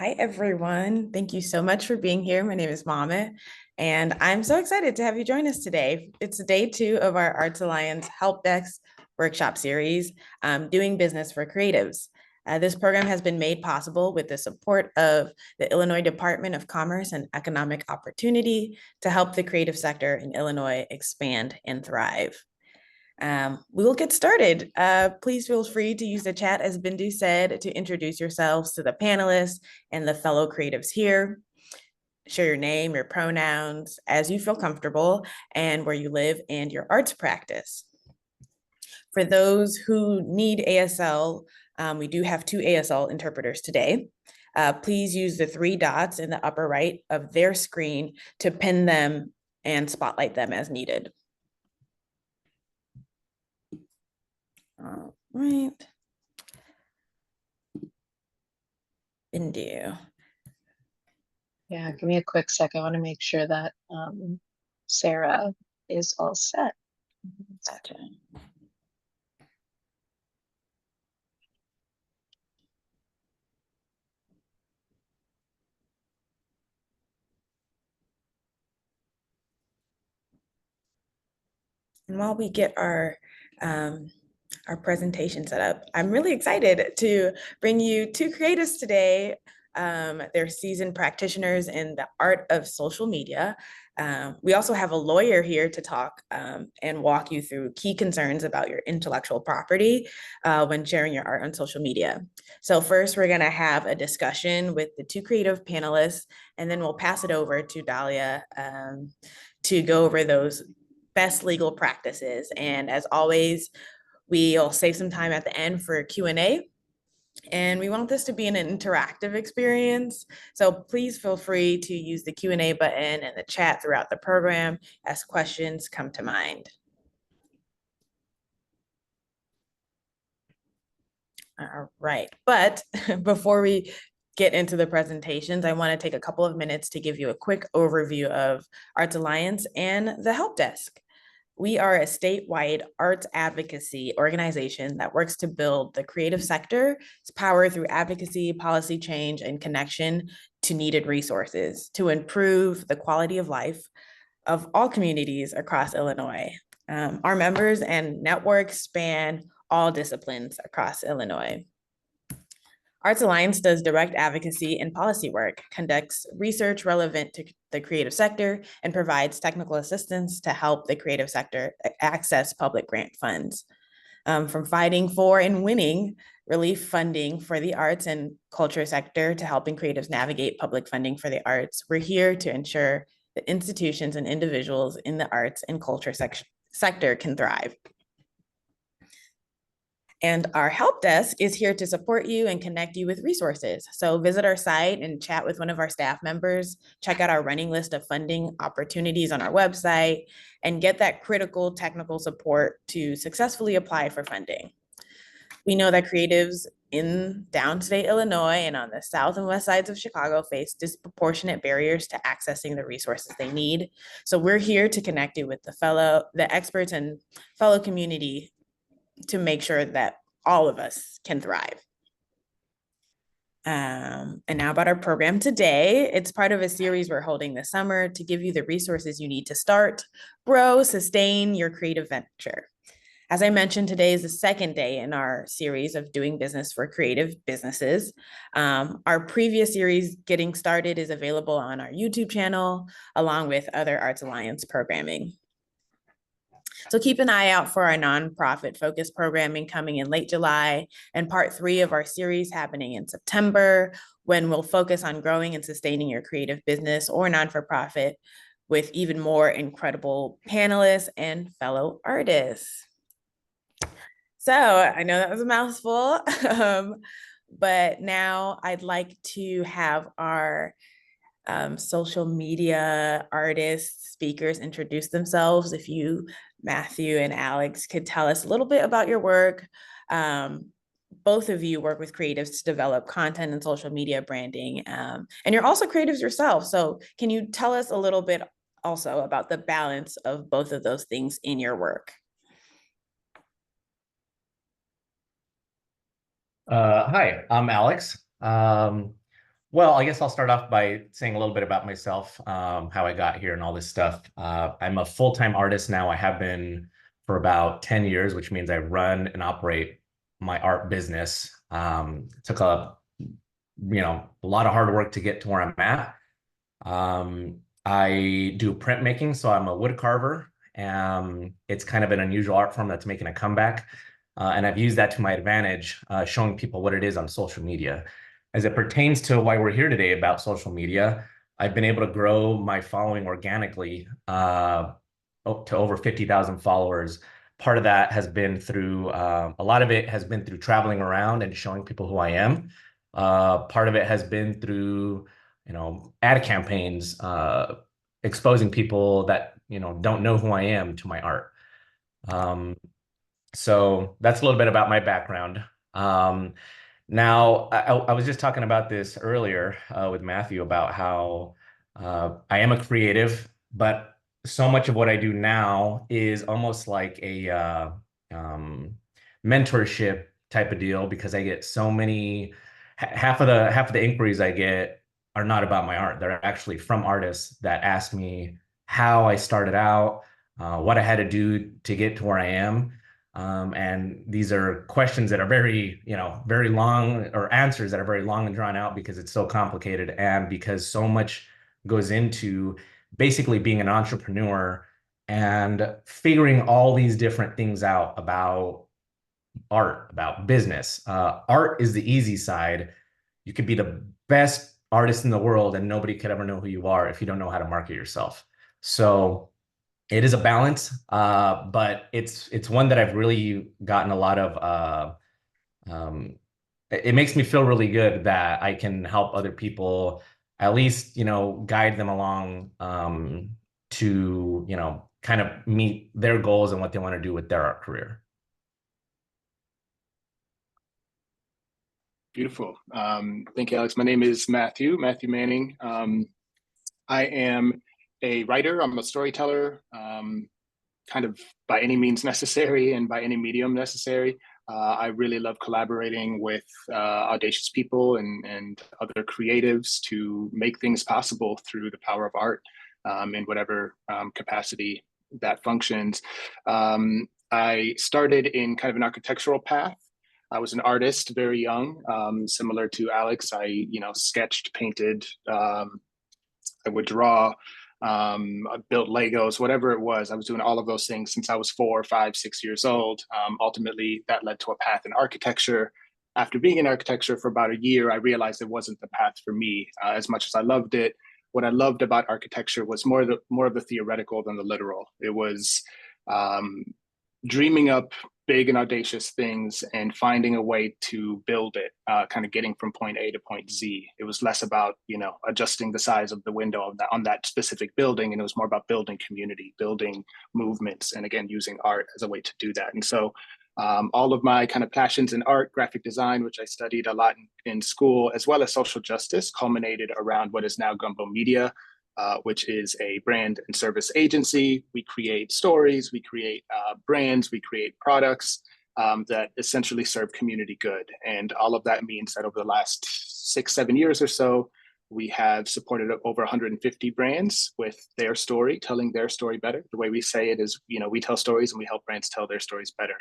Hi, everyone. Thank you so much for being here. My name is Mama, and I'm so excited to have you join us today. It's day two of our Arts Alliance Help Desk workshop series, Doing Business for Creatives. This program has been made possible with the support of the Illinois Department of Commerce and Economic Opportunity to help the creative sector in Illinois expand and thrive. We will get started. Please feel free to use the chat, as Bindu said, to introduce yourselves to the panelists and the fellow creatives here. Share your name, your pronouns as you feel comfortable, and where you live and your arts practice. For those who need ASL, we do have two ASL interpreters today. Please use the three dots in the upper right of their screen to pin them and spotlight them as needed. All right. Bindu. Yeah, give me a quick sec. I want to make sure that Sarah is all set. Gotcha. And while we get our presentation set up, I'm really excited to bring you two creatives today. They're seasoned practitioners in the art of social media. We also have a lawyer here to talk and walk you through key concerns about your intellectual property when sharing your art on social media. So first, we're going to have a discussion with the two creative panelists, and then we'll pass it over to Dahlia to go over those best legal practices. And as always, we'll save some time at the end for Q&A. And we want this to be an interactive experience. So please feel free to use the Q&A button and the chat throughout the program as questions come to mind. All right, but before we get into the presentations, I want to take a couple of minutes to give you a quick overview of Arts Alliance and the Help Desk. We are a statewide arts advocacy organization that works to build the creative sector's power through advocacy, policy change, and connection to needed resources to improve the quality of life of all communities across Illinois. Our members and networks span all disciplines across Illinois. Arts Alliance does direct advocacy and policy work, conducts research relevant to the creative sector, and provides technical assistance to help the creative sector access public grant funds. From fighting for and winning relief funding for the arts and culture sector to helping creatives navigate public funding for the arts, we're here to ensure that institutions and individuals in the arts and culture sector can thrive. And our help desk is here to support you and connect you with resources. So visit our site and chat with one of our staff members, check out our running list of funding opportunities on our website, and get that critical technical support to successfully apply for funding. We know that creatives in downstate Illinois and on the south and west sides of Chicago face disproportionate barriers to accessing the resources they need. So we're here to connect you with the experts and fellow community to make sure that all of us can thrive. And now about our program today. It's part of a series we're holding this summer to give you the resources you need to start, grow, sustain your creative venture. As I mentioned, today is the second day in our series of doing business for creative businesses. Our previous series, Getting Started, is available on our YouTube channel, along with other Arts Alliance programming. So keep an eye out for our nonprofit focused programming coming in late July and part 3 of our series happening in September, when we'll focus on growing and sustaining your creative business or non-for-profit with even more incredible panelists and fellow artists. So I know that was a mouthful, but now I'd like to have our social media artists, speakers introduce themselves. If you, Matthew and Alex, could tell us a little bit about your work. Both of you work with creatives to develop content and social media branding, and you're also creatives yourself. So can you tell us a little bit also about the balance of both of those things in your work? Hi, I'm Alex. Well, I guess I'll start off by saying a little bit about myself, how I got here and all this stuff. I'm a full-time artist now. I have been for about 10 years, which means I run and operate my art business. It took a lot of hard work to get to where I'm at. I do printmaking, so I'm a wood carver. It's kind of an unusual art form that's making a comeback. And I've used that to my advantage, showing people what it is on social media. As it pertains to why we're here today about social media, I've been able to grow my following organically to over 50,000 followers. Part of that has been through, a lot of it has been through traveling around and showing people who I am. Part of it has been through, ad campaigns, exposing people that, don't know who I am to my art. Um, so that's a little bit about my background. Now, I was just talking about this earlier with Matthew about how I am a creative, but so much of what I do now is almost like a um, mentorship type of deal because I get so many. Half of the inquiries I get are not about my art. They're actually from artists that ask me how I started out, what I had to do to get to where I am. And these are questions that are very, very long, or answers that are very long and drawn out because it's so complicated and because so much goes into basically being an entrepreneur and figuring all these different things out about art, about business. Art is the easy side. You could be the best artist in the world and nobody could ever know who you are if you don't know how to market yourself. So it is a balance, but it's one that I've really gotten a lot of. It makes me feel really good that I can help other people, at least guide them along to kind of meet their goals and what they want to do with their art career. Beautiful. Thank you, Alex. My name is Matthew Manning. I am a writer. I'm a storyteller, kind of by any means necessary and by any medium necessary. I really love collaborating with audacious people and other creatives to make things possible through the power of art in whatever capacity that functions. I started in kind of an architectural path. I was an artist very young, similar to Alex. I, sketched, painted. I would draw. I built Legos, whatever it was. I was doing all of those things since I was 4, 5, 6 years old. Ultimately, that led to a path in architecture. After being in architecture for about a year, I realized it wasn't the path for me. As much as I loved it, what I loved about architecture was more of the theoretical than the literal. It was um, dreaming up big and audacious things and finding a way to build it, kind of getting from point A to point Z. It was less about, adjusting the size of the window on that specific building. And it was more about building community, building movements, and again, using art as a way to do that. And so all of my kind of passions in art, graphic design, which I studied a lot in school, as well as social justice, culminated around what is now Gumbo Media, which is a brand and service agency. We create stories, we create brands, we create products that essentially serve community good. And all of that means that over the last 6, 7 years or so, we have supported over 150 brands with their story, telling their story better. The way we say it is, we tell stories and we help brands tell their stories better.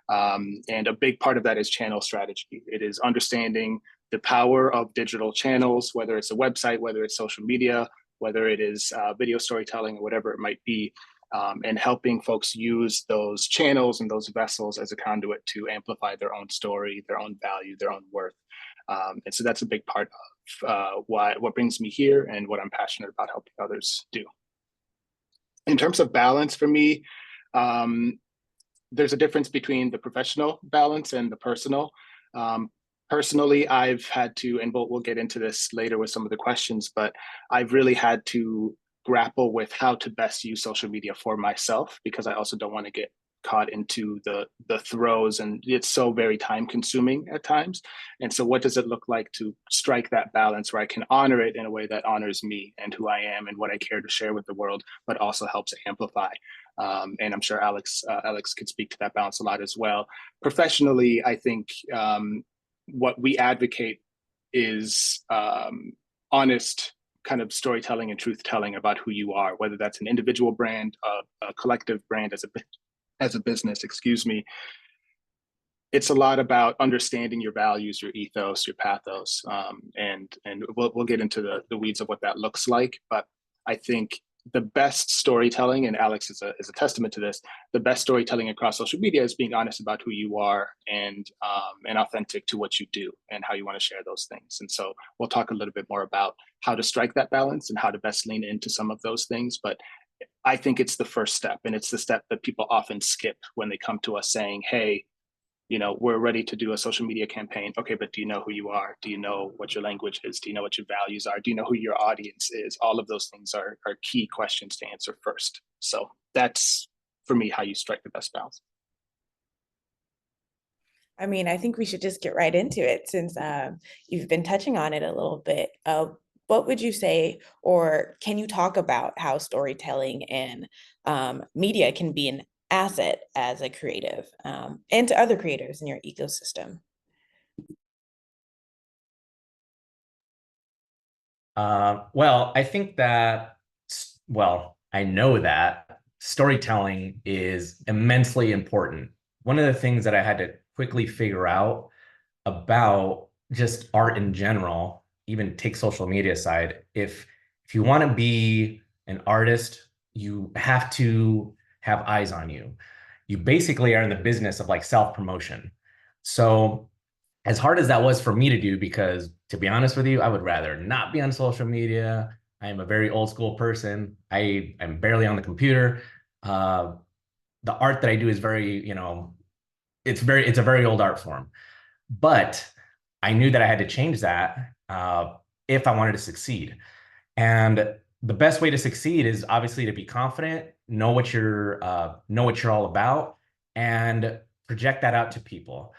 And a big part of that is channel strategy. It is understanding the power of digital channels, whether it's a website, whether it's social media, whether it is video storytelling or whatever it might be, and helping folks use those channels and those vessels as a conduit to amplify their own story, their own value, their own worth. And so that's a big part of what brings me here and what I'm passionate about helping others do. In terms of balance for me, there's a difference between the professional balance and the personal. Personally, I've had to, and we'll get into this later with some of the questions, but I've really had to grapple with how to best use social media for myself, because I also don't want to get caught into the throes, and it's so very time consuming at times. And so what does it look like to strike that balance where I can honor it in a way that honors me and who I am and what I care to share with the world, but also helps amplify. And I'm sure Alex could speak to that balance a lot as well. Professionally, I think what we advocate is honest kind of storytelling and truth telling about who you are, whether that's an individual brand, a collective brand as a business, excuse me. It's a lot about understanding your values, your ethos, your pathos, and we'll get into the weeds of what that looks like. But I think the best storytelling, and Alex is a testament to this, the best storytelling across social media is being honest about who you are and authentic to what you do and how you want to share those things. And so we'll talk a little bit more about how to strike that balance and how to best lean into some of those things. But I think it's the first step, and it's the step that people often skip when they come to us saying, hey, you know, we're ready to do a social media campaign. Okay, but do you know who you are? Do you know what your language is? Do you know what your values are? Do you know who your audience is? All of those things are key questions to answer first. So that's, for me, how you strike the best balance. I mean, I think we should just get right into it since you've been touching on it a little bit. What would you say, or can you talk about how storytelling and media can be an asset as a creative and to other creators in your ecosystem? Well, I think that, well, I know that storytelling is immensely important. One of the things that I had to quickly figure out about just art in general, even take social media aside, if you want to be an artist, you have to have eyes on you. You basically are in the business of like self-promotion. So as hard as that was for me to do, because to be honest with you, I would rather not be on social media. I am a very old school person. I am barely on the computer. The art that I do is very, you know, it's a very old art form. But I knew that I had to change that if I wanted to succeed. And the best way to succeed is obviously to be confident, know what you're all about, and project that out to people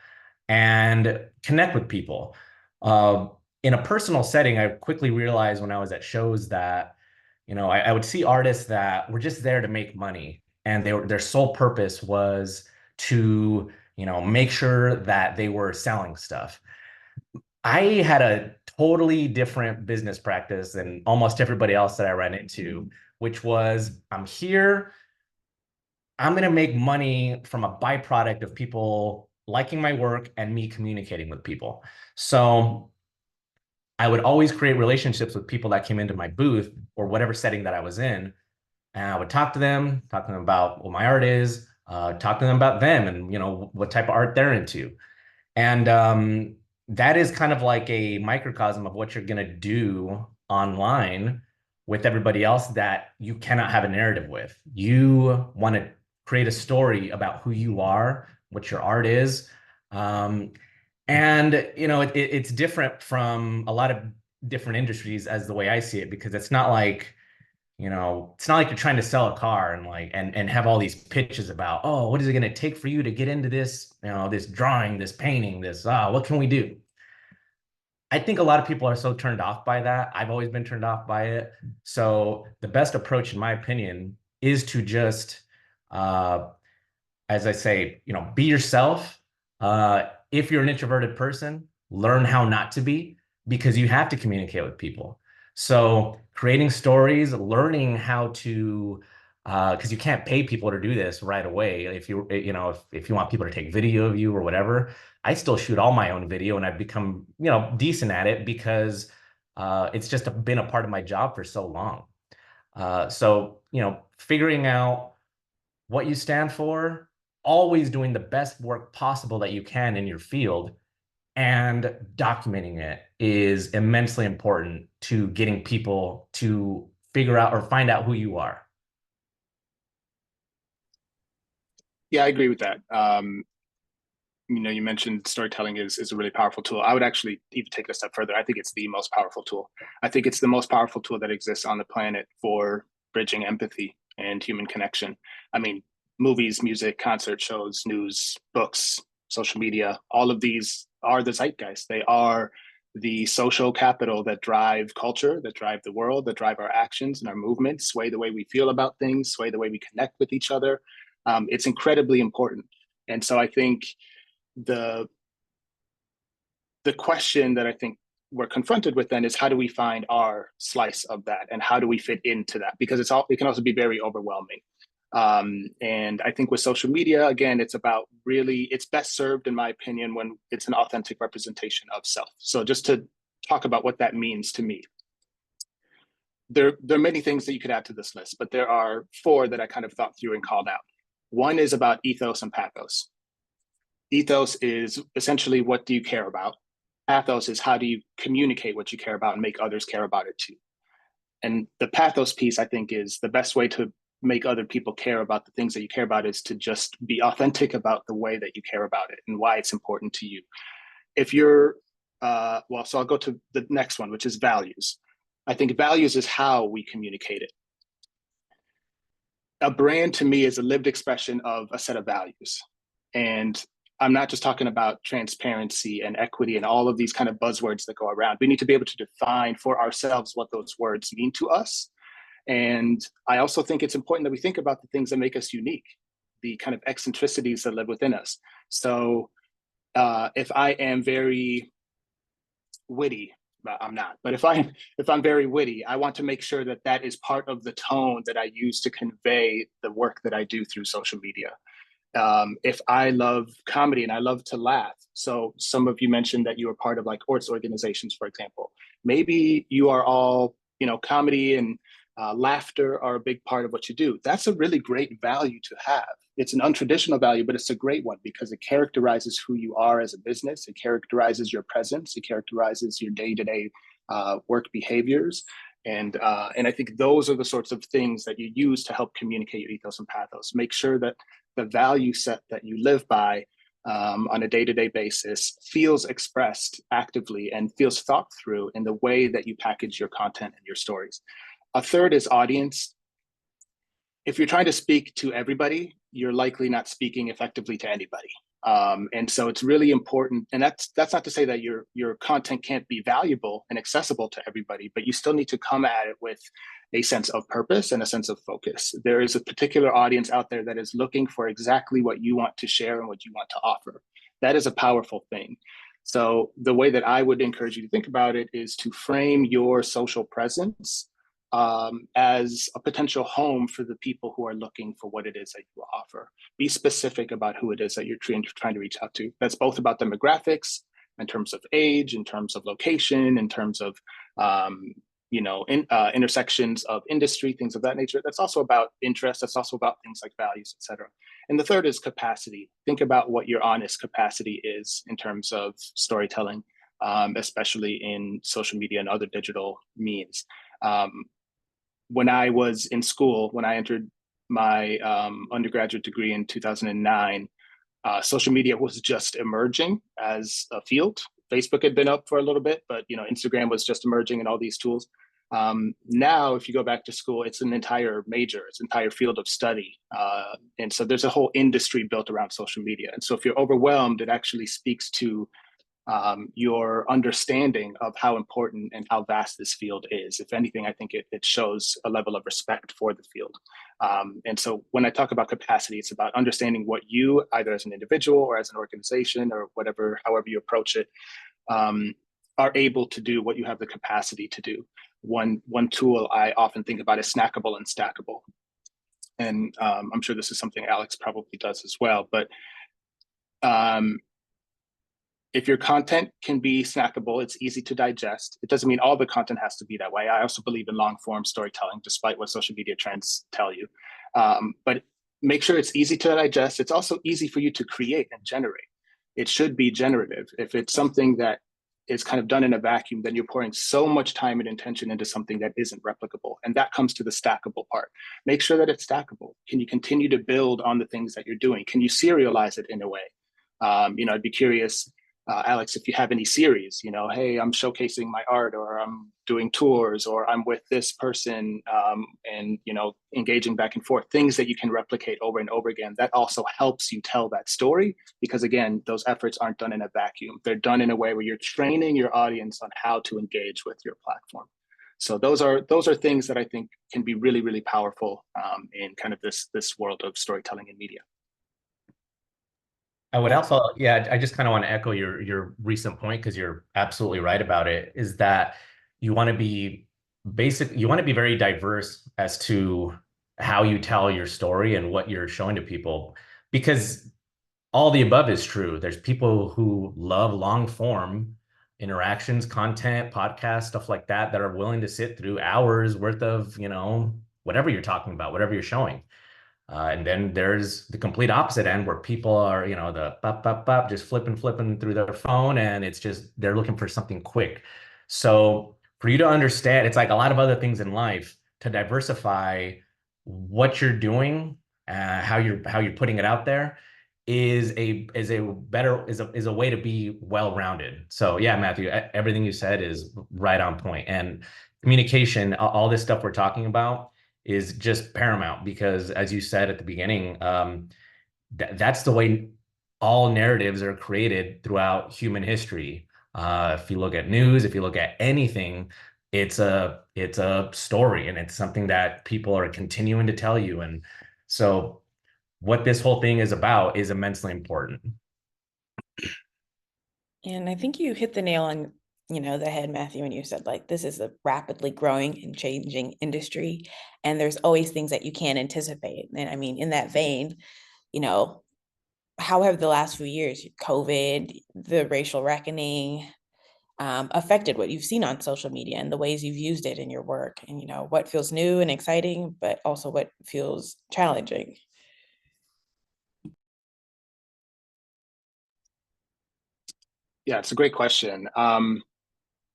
and connect with people. In a personal setting, I quickly realized when I was at shows that, you know, I would see artists that were just there to make money, and their sole purpose was to, you know, make sure that they were selling stuff. I had a totally different business practice than almost everybody else that I ran into, which was, I'm here, I'm going to make money from a byproduct of people liking my work and me communicating with people. So I would always create relationships with people that came into my booth or whatever setting that I was in. And I would talk to them about what my art is, talk to them about them and, you know, what type of art they're into. And that is kind of like a microcosm of what you're going to do online with everybody else that you cannot have a narrative with. You want to create a story about who you are, what your art is. And, you know, it's different from a lot of different industries as the way I see it, because it's not like, you know, it's not like you're trying to sell a car and like and have all these pitches about, oh, what is it going to take for you to get into this, you know, this drawing, this painting, this, what can we do? I think a lot of people are so turned off by that. I've always been turned off by it. So the best approach, in my opinion, is to just, as I say, you know, be yourself. If you're an introverted person, learn how not to be, because you have to communicate with people. So creating stories, learning how to, because you can't pay people to do this right away. If you know, if you want people to take video of you or whatever, I still shoot all my own video, and I've become, you know, decent at it because it's just been a part of my job for so long. So, you know, figuring out what you stand for, always doing the best work possible that you can in your field, and documenting it is immensely important to getting people to figure out or find out who you are. Yeah, I agree with that. You know, you mentioned storytelling is a really powerful tool. I would actually even take it a step further. I think it's the most powerful tool. I think it's the most powerful tool that exists on the planet for bridging empathy and human connection. I mean, movies, music, concert shows, news, books, social media, all of these are the zeitgeist. They are the social capital that drive culture, that drive the world, that drive our actions and our movements, sway the way we feel about things, sway the way we connect with each other. It's incredibly important. And so I think the question that I think we're confronted with then is how do we find our slice of that and how do we fit into that? Because it can also be very overwhelming. And I think with social media, again, it's best served, in my opinion, when it's an authentic representation of self. So just to talk about what that means to me. There are many things that you could add to this list, but there are 4 that I kind of thought through and called out. One is about ethos and pathos. Ethos is essentially, what do you care about? Pathos is, how do you communicate what you care about and make others care about it too? And the pathos piece, I think, is the best way to make other people care about the things that you care about is to just be authentic about the way that you care about it and why it's important to you. If you're, so I'll go to the next one, which is values. I think values is how we communicate it. A brand to me is a lived expression of a set of values. And I'm not just talking about transparency and equity and all of these kind of buzzwords that go around. We need to be able to define for ourselves what those words mean to us. And I also think it's important that we think about the things that make us unique, the kind of eccentricities that live within us. So if I am very witty, I'm not, but if I'm very witty, I want to make sure that that is part of the tone that I use to convey the work that I do through social media. If I love comedy and I love to laugh, so some of you mentioned that you were part of like arts organizations, for example. Maybe you are all, comedy and laughter are a big part of what you do. That's a really great value to have. It's an untraditional value, but it's a great one because it characterizes who you are as a business. It characterizes your presence. It characterizes your day-to-day work behaviors. And I think those are the sorts of things that you use to help communicate your ethos and pathos. Make sure that the value set that you live by on a day-to-day basis feels expressed actively and feels thought through in the way that you package your content and your stories. A third is audience. If you're trying to speak to everybody, you're likely not speaking effectively to anybody. And so it's really important, and that's not to say that your content can't be valuable and accessible to everybody, but you still need to come at it with a sense of purpose and a sense of focus. There is a particular audience out there that is looking for exactly what you want to share and what you want to offer. That is a powerful thing. So the way that I would encourage you to think about it is to frame your social presence as a potential home for the people who are looking for what it is that you offer. Be specific about who it is that you're trying to reach out to. That's both about demographics, in terms of age, in terms of location, in terms of intersections of industry, things of that nature. That's also about interest. That's also about things like values, et cetera. And the third is capacity. Think about what your honest capacity is in terms of storytelling, especially in social media and other digital means. When I was in school, when I entered my undergraduate degree in 2009, social media was just emerging as a field. Facebook had been up for a little bit, but Instagram was just emerging and all these tools. Now, if you go back to school, it's an entire major, it's an entire field of study. And so there's a whole industry built around social media. And so if you're overwhelmed, it actually speaks to your understanding of how important and how vast this field is. If anything, I think it shows a level of respect for the field. And so when I talk about capacity, it's about understanding what you, either as an individual or as an organization or however you approach it, are able to do, what you have the capacity to do. One tool I often think about is snackable and stackable. And I'm sure this is something Alex probably does as well, but if your content can be snackable, it's easy to digest. It doesn't mean all the content has to be that way. I also believe in long form storytelling, despite what social media trends tell you. But make sure it's easy to digest. It's also easy for you to create and generate. It should be generative. If it's something that is kind of done in a vacuum, then you're pouring so much time and intention into something that isn't replicable. And that comes to the stackable part. Make sure that it's stackable. Can you continue to build on the things that you're doing? Can you serialize it in a way? I'd be curious, Alex, if you have any series, hey, I'm showcasing my art, or I'm doing tours, or I'm with this person, and engaging back and forth, things that you can replicate over and over again. That also helps you tell that story, because again, those efforts aren't done in a vacuum. They're done in a way where you're training your audience on how to engage with your platform. So those are things that I think can be really, really powerful in kind of this world of storytelling and media. I would also, yeah, I just kind of want to echo your recent point because you're absolutely right about it, is that you want to be you want to be very diverse as to how you tell your story and what you're showing to people, because all the above is true. There's people who love long form interactions, content, podcasts, stuff like that, that are willing to sit through hours worth of, whatever you're talking about, whatever you're showing. And then there's the complete opposite end where people are, the bop, bop, bop, just flipping through their phone. And it's just, they're looking for something quick. So for you to understand, it's like a lot of other things in life, to diversify what you're doing, how you're putting it out there is a way to be well-rounded. So yeah, Matthew, everything you said is right on point. And communication, all this stuff we're talking about is just paramount because, as you said at the beginning, that's the way all narratives are created throughout human history. If you look at news, if you look at anything, it's a story, and it's something that people are continuing to tell you. And so what this whole thing is about is immensely important. And I think you hit the nail on, the head, Matthew, when you said like this is a rapidly growing and changing industry, and there's always things that you can't anticipate. And I mean, in that vein, you know, how have the last few years, COVID, the racial reckoning, affected what you've seen on social media and the ways you've used it in your work, and what feels new and exciting, but also what feels challenging? Yeah, it's a great question.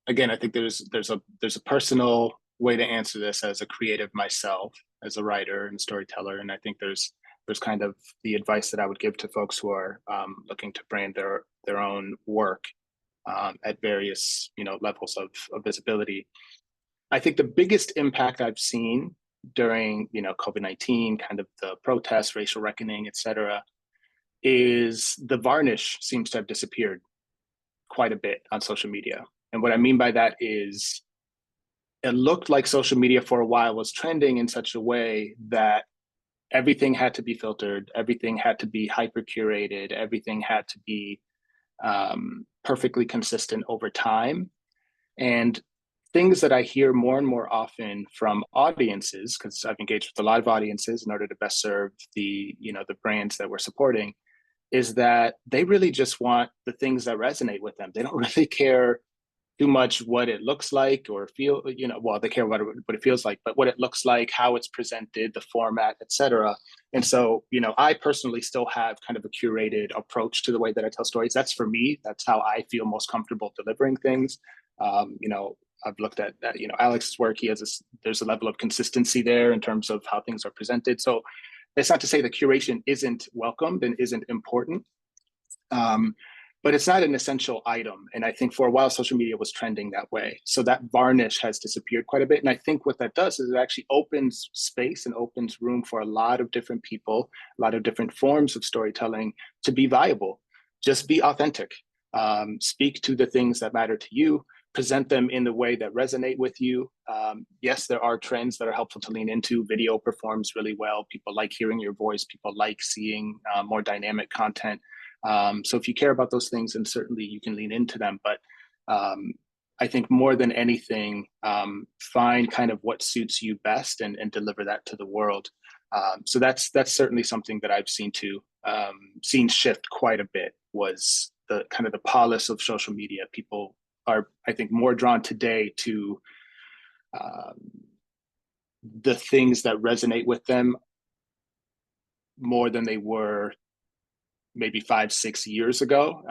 Again, I think there's a personal way to answer this as a creative myself, as a writer and storyteller, and I think there's kind of the advice that I would give to folks who are looking to brand their own work at various levels of visibility. I think the biggest impact I've seen during COVID-19, kind of the protests, racial reckoning, et cetera, is the varnish seems to have disappeared quite a bit on social media. And what I mean by that is it looked like social media for a while was trending in such a way that everything had to be filtered, everything had to be hyper curated, everything had to be perfectly consistent over time. And things that I hear more and more often from audiences, because I've engaged with a lot of audiences in order to best serve the brands that we're supporting, is that they really just want the things that resonate with them. They don't really care too much what it looks like or feel, well, they care what it feels like, but what it looks like, how it's presented, the format, et cetera. And so, I personally still have kind of a curated approach to the way that I tell stories. That's for me. That's how I feel most comfortable delivering things. I've looked at that, Alex's work. There's a level of consistency there in terms of how things are presented. So it's not to say the curation isn't welcomed and isn't important, but it's not an essential item. And I think for a while, social media was trending that way. So that varnish has disappeared quite a bit. And I think what that does is it actually opens space and opens room for a lot of different people, a lot of different forms of storytelling to be viable. Just be authentic. Speak to the things that matter to you. Present them in the way that resonate with you. Yes, there are trends that are helpful to lean into. Video performs really well. People like hearing your voice. People like seeing more dynamic content. So if you care about those things, then certainly you can lean into them. But I think more than anything, find kind of what suits you best and deliver that to the world. So that's certainly something that I've seen shift quite a bit, was the kind of the polish of social media. People are, I think, more drawn today to the things that resonate with them more than they were maybe 5-6 years ago.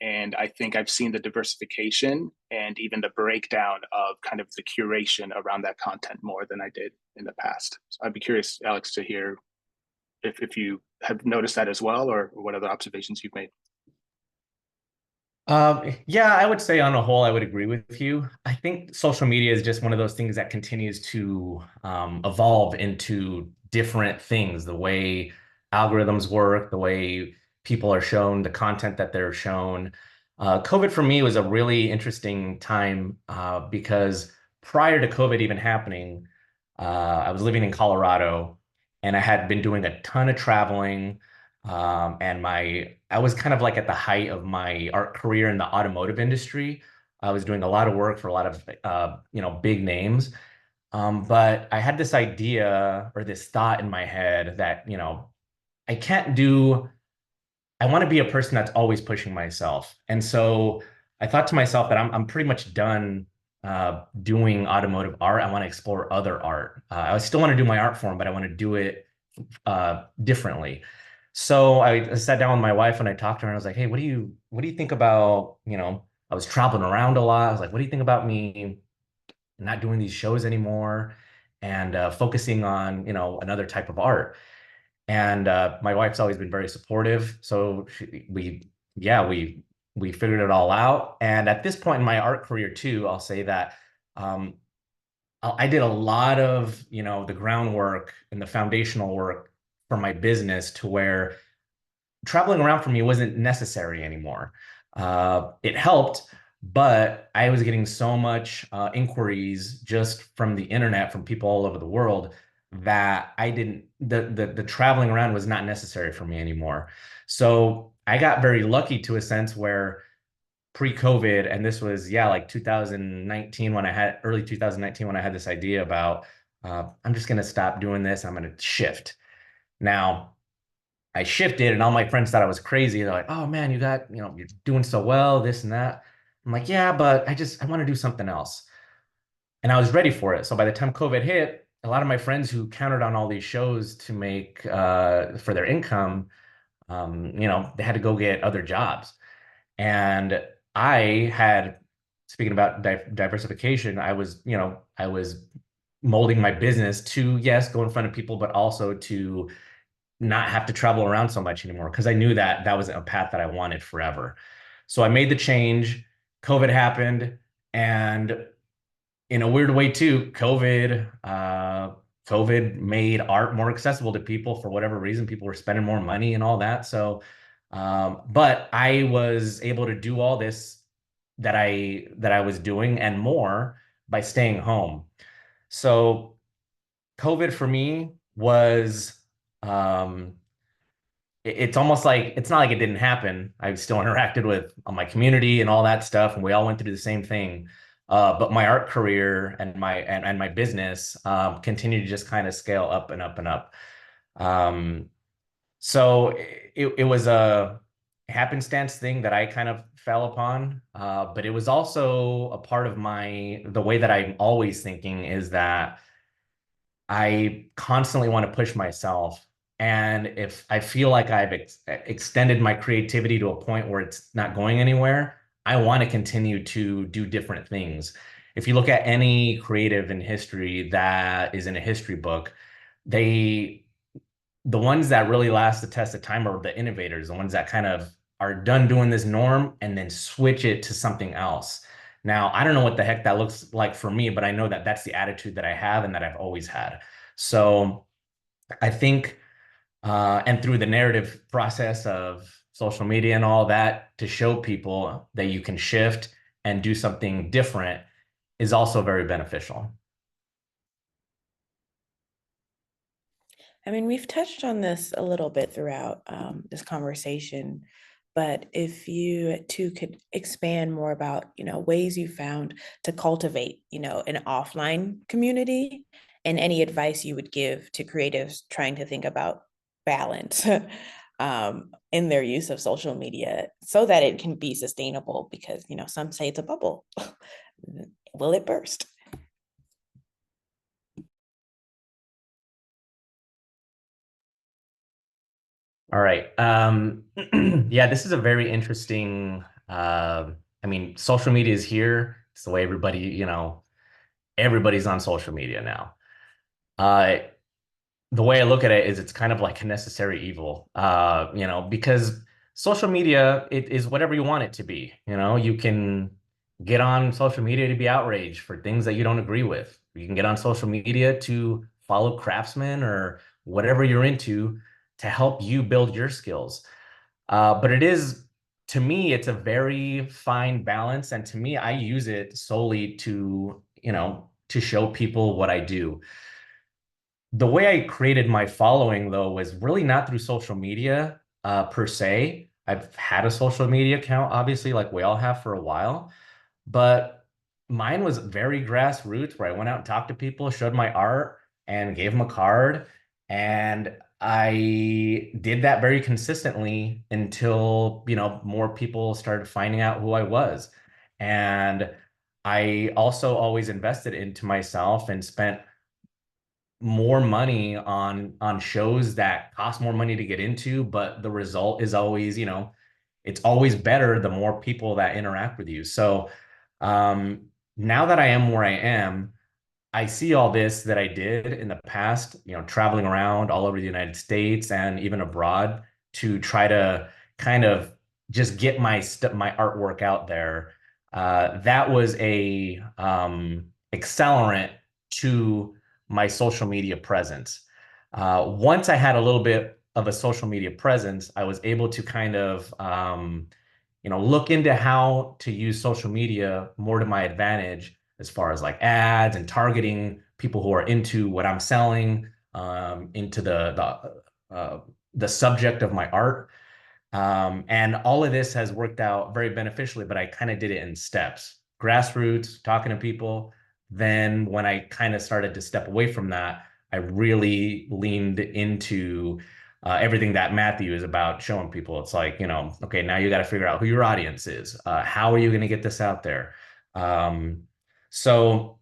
And I think I've seen the diversification and even the breakdown of kind of the curation around that content more than I did in the past. So I'd be curious, Alex, to hear if you have noticed that as well, or what other observations you've made. Yeah, I would say on a whole, I would agree with you. I think social media is just one of those things that continues to evolve into different things, the way algorithms work, the way people are shown, the content that they're shown. COVID for me was a really interesting time because prior to COVID even happening, I was living in Colorado and I had been doing a ton of traveling. And I was kind of like at the height of my art career in the automotive industry. I was doing a lot of work for a lot of big names. But I had this idea or this thought in my head that, I can't do, I want to be a person that's always pushing myself. And so I thought to myself that I'm pretty much done doing automotive art. I want to explore other art. I still want to do my art form, but I want to do it differently. So I sat down with my wife and I talked to her and I was like, hey, what do you think about, I was traveling around a lot. I was like, what do you think about me not doing these shows anymore and focusing on, another type of art? And my wife's always been very supportive. So we figured it all out. And at this point in my art career too, I'll say that um, I did a lot of, the groundwork and the foundational work for my business to where traveling around for me wasn't necessary anymore. It helped, but I was getting so much inquiries just from the internet from people all over the world that I didn't the traveling around was not necessary for me anymore. So I got very lucky to a sense where pre-COVID, and this was like 2019 when I had early 2019 when I had this idea about I'm just gonna stop doing this. I'm gonna shift. Now I shifted and all my friends thought I was crazy. They're like, oh man, you're doing so well, this and that. I'm like, yeah, but I want to do something else. And I was ready for it. So by the time COVID hit, a lot of my friends who counted on all these shows to make for their income, they had to go get other jobs. And I had, speaking about diversification, I was molding my business to, yes, go in front of people, but also to not have to travel around so much anymore because I knew that that was a path that I wanted forever. So I made the change. COVID happened, and in a weird way too, COVID made art more accessible to people for whatever reason. People were spending more money and all that. So, but I was able to do all this that I was doing and more by staying home. So COVID for me was it's almost like it's not like it didn't happen. I still interacted with my community and all that stuff, and we all went through the same thing. But my art career and my business continued to just kind of scale up and up and up. So it was a happenstance thing that I kind of fell upon, but it was also a part of the way that I'm always thinking is that I constantly want to push myself. And if I feel like I've extended my creativity to a point where it's not going anywhere, I want to continue to do different things. If you look at any creative in history that is in a history book, the ones that really last the test of time are the innovators, the ones that kind of are done doing this norm and then switch it to something else. Now, I don't know what the heck that looks like for me, but I know that that's the attitude that I have and that I've always had. So I think, and through the narrative process of social media and all that, to show people that you can shift and do something different is also very beneficial. I mean, we've touched on this a little bit throughout this conversation, but if you too could expand more about, ways you found to cultivate, an offline community and any advice you would give to creatives trying to think about balance in their use of social media so that it can be sustainable because, some say it's a bubble. Will it burst? All right. Yeah, this is a very interesting, I mean, social media is here. It's the way everybody's on social media now. The way I look at it is it's kind of like a necessary evil, because social media, it is whatever you want it to be. You can get on social media to be outraged for things that you don't agree with. You can get on social media to follow craftsmen or whatever you're into to help you build your skills. But to me, it's a very fine balance. And to me, I use it solely to show people what I do. The way I created my following, though, was really not through social media. per se. I've had a social media account, obviously, like we all have for a while, but mine was very grassroots where I went out and talked to people, showed my art, and gave them a card. And I did that very consistently until, more people started finding out who I was. And I also always invested into myself and spent more money on shows that cost more money to get into, but the result is always, it's always better the more people that interact with you. So now that I am where I am, I see all this that I did in the past, traveling around all over the United States and even abroad to try to kind of just get my artwork out there. That was a accelerant to my social media presence. Once I had a little bit of a social media presence, I was able to kind of look into how to use social media more to my advantage as far as like ads and targeting people who are into what I'm selling, into the subject of my art. And all of this has worked out very beneficially, but I kind of did it in steps. Grassroots, talking to people. Then when I kind of started to step away from that, I really leaned into everything that Matthew is about showing people. It's like, okay, now you got to figure out who your audience is. How are you going to get this out there? So,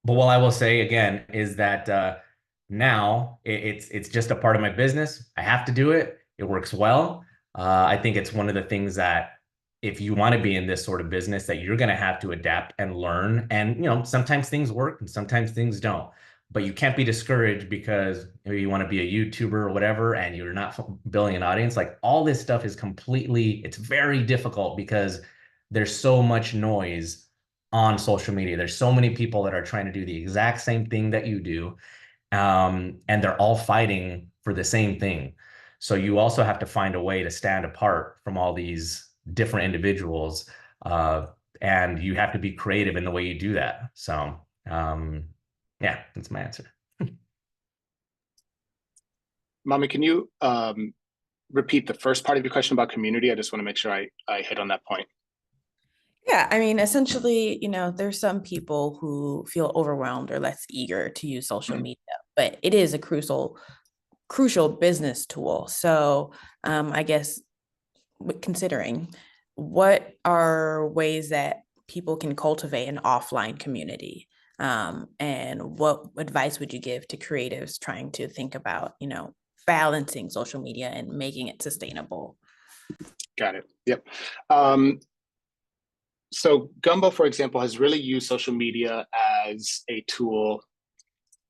but what I will say again is that now it's just a part of my business. I have to do it. It works well. I think it's one of the things that if you want to be in this sort of business, that you're going to have to adapt and learn. And sometimes things work and sometimes things don't. But you can't be discouraged because maybe you want to be a YouTuber or whatever, and you're not building an audience. Like all this stuff is it's very difficult because there's so much noise on social media. There's so many people that are trying to do the exact same thing that you do. And they're all fighting for the same thing. So you also have to find a way to stand apart from all these different individuals. And you have to be creative in the way you do that. So yeah, that's my answer. Mami, can you repeat the first part of your question about community? I just want to make sure I hit on that point. Yeah, I mean, essentially, there's some people who feel overwhelmed or less eager to use social media, but it is a crucial business tool. So I guess considering, what are ways that people can cultivate an offline community? And what advice would you give to creatives trying to think about, balancing social media and making it sustainable? Got it. Yep. So Gumbo, for example, has really used social media as a tool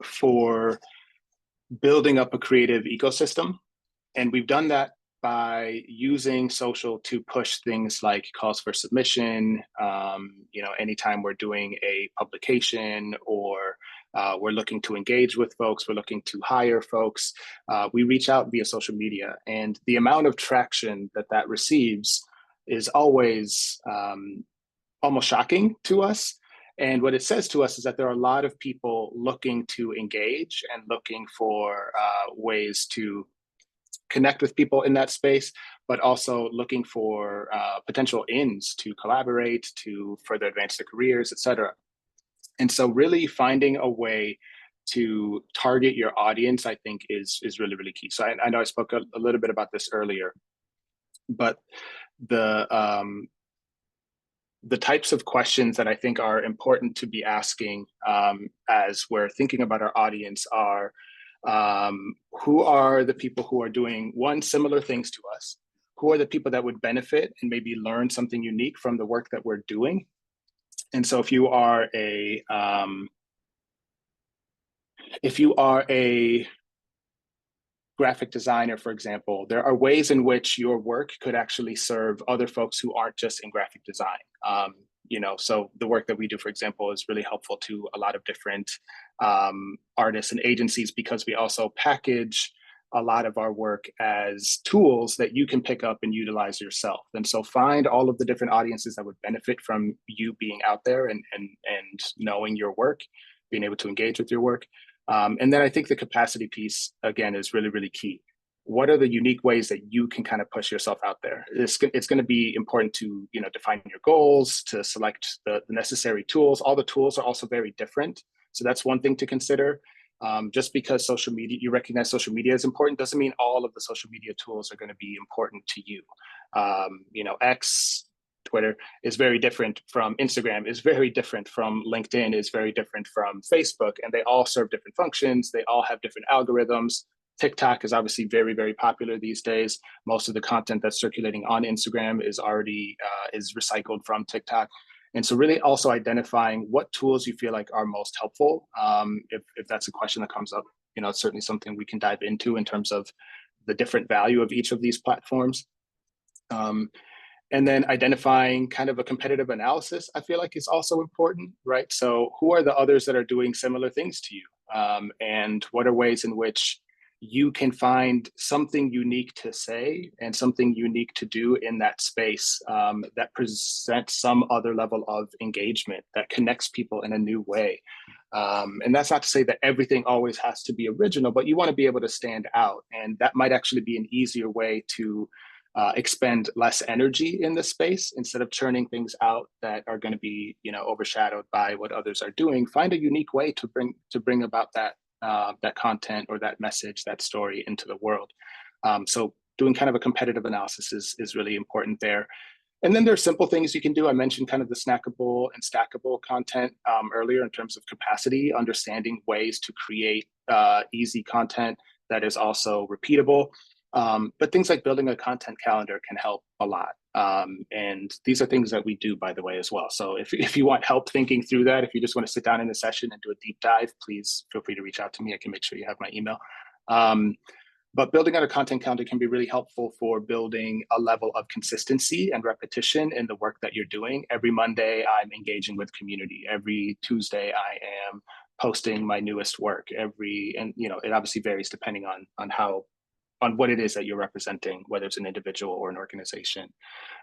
for building up a creative ecosystem. And we've done that by using social to push things like calls for submission, anytime we're doing a publication or we're looking to engage with folks, we're looking to hire folks, we reach out via social media. And the amount of traction that receives is always almost shocking to us. And what it says to us is that there are a lot of people looking to engage and looking for ways to connect with people in that space, but also looking for potential ins to collaborate, to further advance their careers, et cetera. And so really finding a way to target your audience, I think is really, really key. So I know I spoke a little bit about this earlier, but the types of questions that I think are important to be asking as we're thinking about our audience are, who are the people who are doing similar things to us? Who are the people that would benefit and maybe learn something unique from the work that we're doing? And so if you are a graphic designer, for example, there are ways in which your work could actually serve other folks who aren't just in graphic design. So the work that we do, for example, is really helpful to a lot of different artists and agencies because we also package a lot of our work as tools that you can pick up and utilize yourself. And so find all of the different audiences that would benefit from you being out there and knowing your work, being able to engage with your work. And then I think the capacity piece, again, is really, really key. what are the unique ways that you can kind of push yourself out there? It's going to be important to, define your goals, to select the necessary tools. All the tools are also very different. So that's one thing to consider. Just because social media, you recognize social media is important, doesn't mean all of the social media tools are going to be important to you. X, Twitter is very different from Instagram, is very different from LinkedIn, is very different from Facebook, and they all serve different functions. They all have different algorithms. TikTok is obviously very, very popular these days. Most of the content that's circulating on Instagram is already is recycled from TikTok. And so really also identifying what tools you feel like are most helpful. If that's a question that comes up, it's certainly something we can dive into in terms of the different value of each of these platforms. And then identifying kind of a competitive analysis, I feel like is also important, right? So who are the others that are doing similar things to you? And what are ways in which you can find something unique to say and something unique to do in that space that presents some other level of engagement that connects people in a new way. And that's not to say that everything always has to be original, but you want to be able to stand out. And that might actually be an easier way to expend less energy in the space instead of churning things out that are going to be, overshadowed by what others are doing. Find a unique way to bring about that content or that message, that story into the world. So doing kind of a competitive analysis is really important there. And then there's simple things you can do. I mentioned kind of the snackable and stackable content earlier in terms of capacity, understanding ways to create easy content that is also repeatable. But things like building a content calendar can help a lot. And these are things that we do, by the way, as well. So if you want help thinking through that, if you just want to sit down in a session and do a deep dive, please feel free to reach out to me. I can make sure you have my email. But building out a content calendar can be really helpful for building a level of consistency and repetition in the work that you're doing. Every Monday, I'm engaging with community. Every Tuesday, I am posting my newest work. And it obviously varies depending on what it is that you're representing, whether it's an individual or an organization.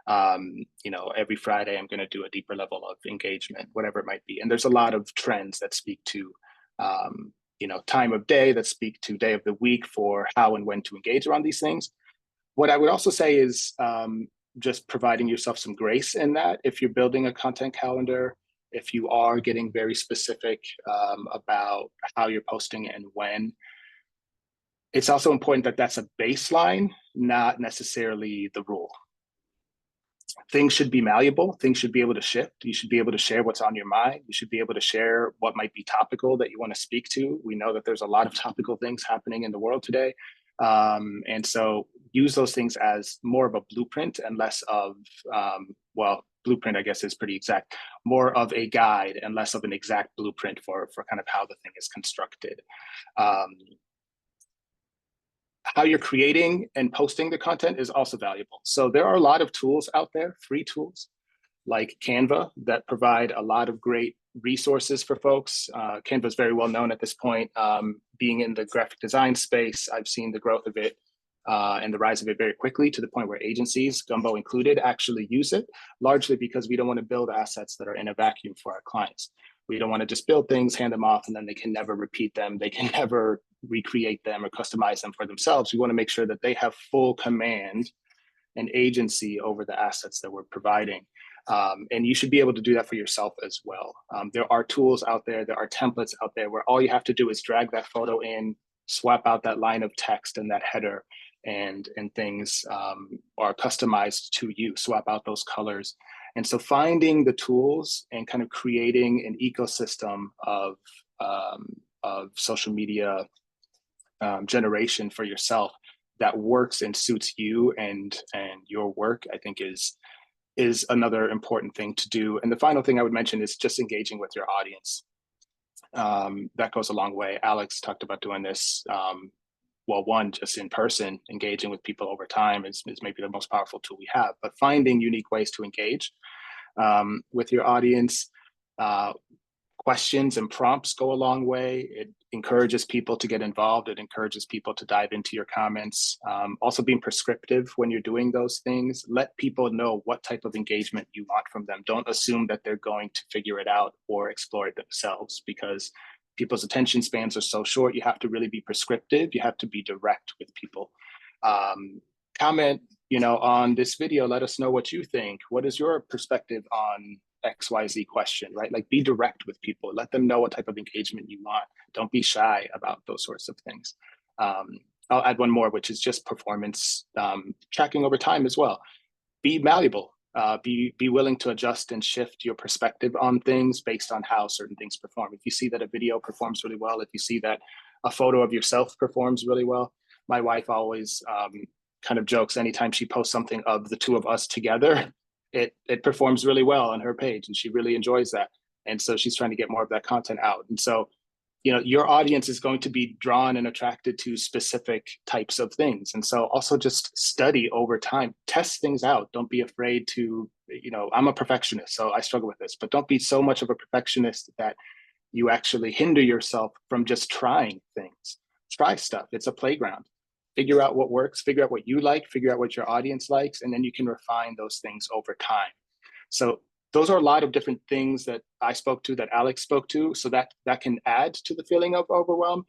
Every Friday I'm going to do a deeper level of engagement, whatever it might be. And there's a lot of trends that speak to, time of day, that speak to day of the week for how and when to engage around these things. What I would also say is just providing yourself some grace in that. If you're building a content calendar, if you are getting very specific about how you're posting and when, it's also important that that's a baseline, not necessarily the rule. Things should be malleable. Things should be able to shift. You should be able to share what's on your mind. You should be able to share what might be topical that you want to speak to. We know that there's a lot of topical things happening in the world today. And so use those things as more of a blueprint and less of, blueprint, I guess, is pretty exact, more of a guide and less of an exact blueprint for kind of how the thing is constructed. How you're creating and posting the content is also valuable. So there are a lot of tools out there, free tools like Canva, that provide a lot of great resources for folks. Canva is very well known at this point. Being in the graphic design space, I've seen the growth of it and the rise of it very quickly, to the point where agencies, Gumbo included, actually use it, largely because we don't want to build assets that are in a vacuum for our clients. We don't want to just build things, hand them off, and then they can never repeat them. They can never recreate them or customize them for themselves. We want to make sure that they have full command and agency over the assets that we're providing. And you should be able to do that for yourself as well. There are tools out there, there are templates out there where all you have to do is drag that photo in, swap out that line of text and that header, and things are customized to you. Swap out those colors. And so finding the tools and kind of creating an ecosystem of social media generation for yourself that works and suits you and your work, I think is another important thing to do. And the final thing I would mention is just engaging with your audience. That goes a long way. Alex talked about doing this. One, just in person, engaging with people over time is maybe the most powerful tool we have, but finding unique ways to engage with your audience. Questions and prompts go a long way. It encourages people to get involved. It encourages people to dive into your comments. Also being prescriptive when you're doing those things. Let people know what type of engagement you want from them. Don't assume that they're going to figure it out or explore it themselves, because people's attention spans are so short. You have to really be prescriptive. You have to be direct with people. Comment, on this video. Let us know what you think. What is your perspective on XYZ question, right? Like, be direct with people. Let them know what type of engagement you want. Don't be shy about those sorts of things. I'll add one more, which is just performance tracking over time as well. Be malleable. Be willing to adjust and shift your perspective on things based on how certain things perform. If you see that a video performs really well, if you see that a photo of yourself performs really well, my wife always kind of jokes anytime she posts something of the two of us together, it performs really well on her page, and she really enjoys that. And so she's trying to get more of that content out. And so, your audience is going to be drawn and attracted to specific types of things. And so also just study over time, test things out. Don't be afraid to, I'm a perfectionist, so I struggle with this, but don't be so much of a perfectionist that you actually hinder yourself from just trying things. Try stuff. It's a playground. Figure out what works, figure out what you like, figure out what your audience likes, and then you can refine those things over time. So those are a lot of different things that I spoke to, that Alex spoke to, so that can add to the feeling of overwhelm.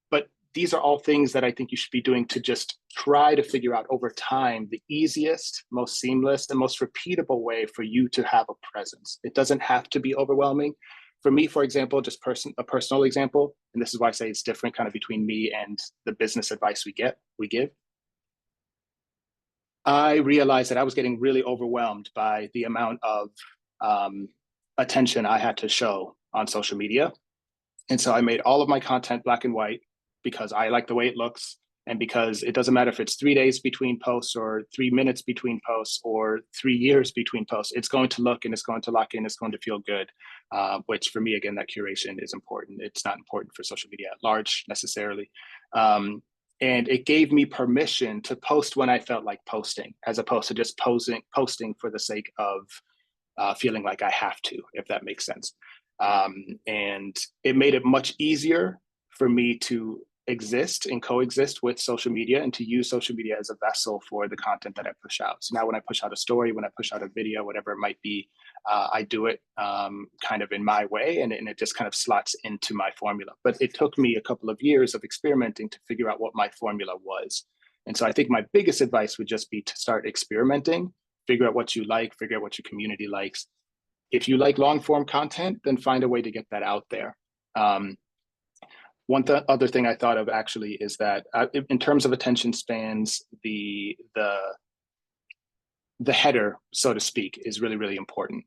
But these are all things that I think you should be doing to just try to figure out over time the easiest, most seamless, and most repeatable way for you to have a presence. It doesn't have to be overwhelming. For me, for example, just a personal example, and this is why I say it's different kind of between me and the business advice we give. I realized that I was getting really overwhelmed by the amount of attention I had to show on social media. And so I made all of my content black and white because I like the way it looks, and because it doesn't matter if it's 3 days between posts or 3 minutes between posts or 3 years between posts. It's going to look and it's going to lock in, it's going to feel good, which for me, again, that curation is important. It's not important for social media at large necessarily. And it gave me permission to post when I felt like posting, as opposed to just posting for the sake of feeling like I have to, if that makes sense. And it made it much easier for me to exist and coexist with social media, and to use social media as a vessel for the content that I push out. So now when I push out a story, when I push out a video, whatever it might be, I do it kind of in my way, and it just kind of slots into my formula. But it took me a couple of years of experimenting to figure out what my formula was. And so I think my biggest advice would just be to start experimenting, figure out what you like, figure out what your community likes. If you like long form content, then find a way to get that out there. One other thing I thought of actually is that in terms of attention spans, the header, so to speak, is really, really important.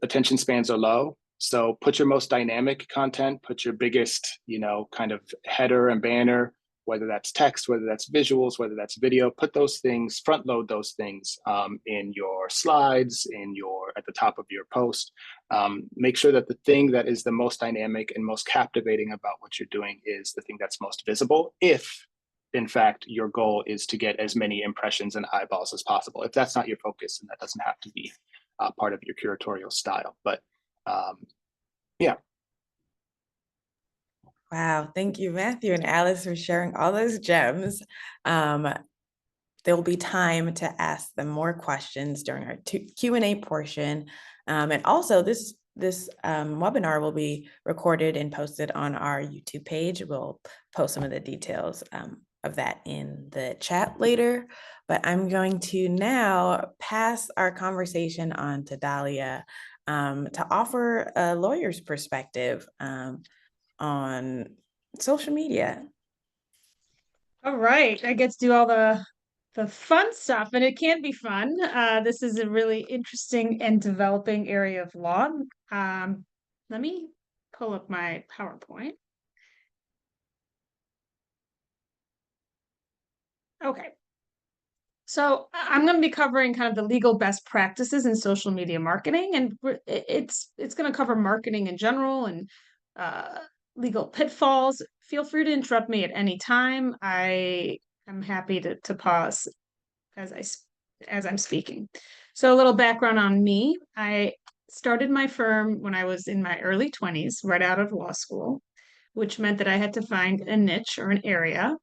Attention spans are low, so put your most dynamic content, put your biggest, kind of header and banner, whether that's text, whether that's visuals, whether that's video, put those things, front load those things in your slides, at the top of your post. Make sure that the thing that is the most dynamic and most captivating about what you're doing is the thing that's most visible, if in fact your goal is to get as many impressions and eyeballs as possible. If that's not your focus, then that doesn't have to be part of your curatorial style. But yeah. Wow, thank you, Matthew and Alice, for sharing all those gems. There will be time to ask them more questions during our Q&A portion. And also this webinar will be recorded and posted on our YouTube page. We'll post some of the details of that in the chat later. But I'm going to now pass our conversation on to Dalia to offer a lawyer's perspective on social media. All right, I get to do all the fun stuff, and it can be fun. This is a really interesting and developing area of law. Let me pull up my PowerPoint. Okay. So I'm going to be covering kind of the legal best practices in social media marketing, and it's going to cover marketing in general and legal pitfalls. Feel free to interrupt me at any time. I am happy to pause as I'm speaking. So a little background on me. I started my firm when I was in my early 20s, right out of law school, which meant that I had to find a niche or an area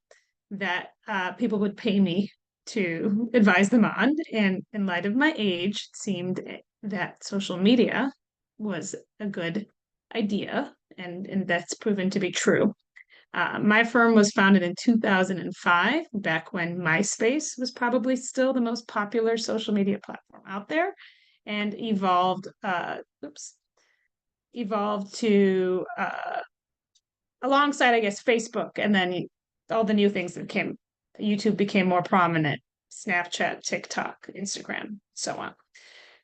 that people would pay me to advise them on. And in light of my age, it seemed that social media was a good idea, and that's proven to be true. My firm was founded in 2005, back when MySpace was probably still the most popular social media platform out there, and evolved to alongside, I guess, Facebook, and then all the new things that came. YouTube became more prominent, Snapchat, TikTok, Instagram, so on.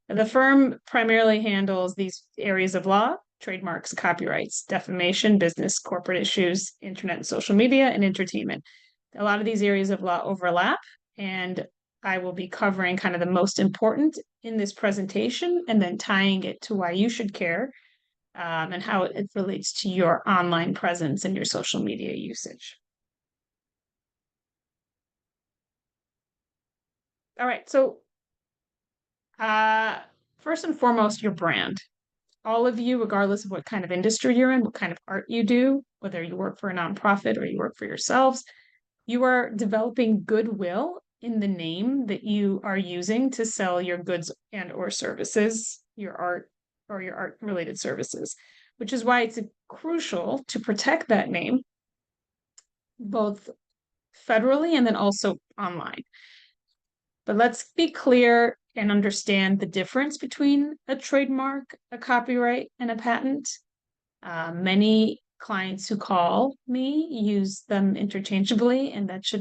The firm primarily handles these areas of law: trademarks, copyrights, defamation, business, corporate issues, internet and social media, and entertainment. A lot of these areas of law overlap, and I will be covering kind of the most important in this presentation and then tying it to why you should care, and how it relates to your online presence and your social media usage. All right, so first and foremost, your brand. All of you, regardless of what kind of industry you're in, what kind of art you do, whether you work for a nonprofit or you work for yourselves, you are developing goodwill in the name that you are using to sell your goods and or services, your art or your art related services, which is why it's crucial to protect that name, both federally and then also online. But let's be clear and understand the difference between a trademark, a copyright, and a patent. Many clients who call me use them interchangeably, and that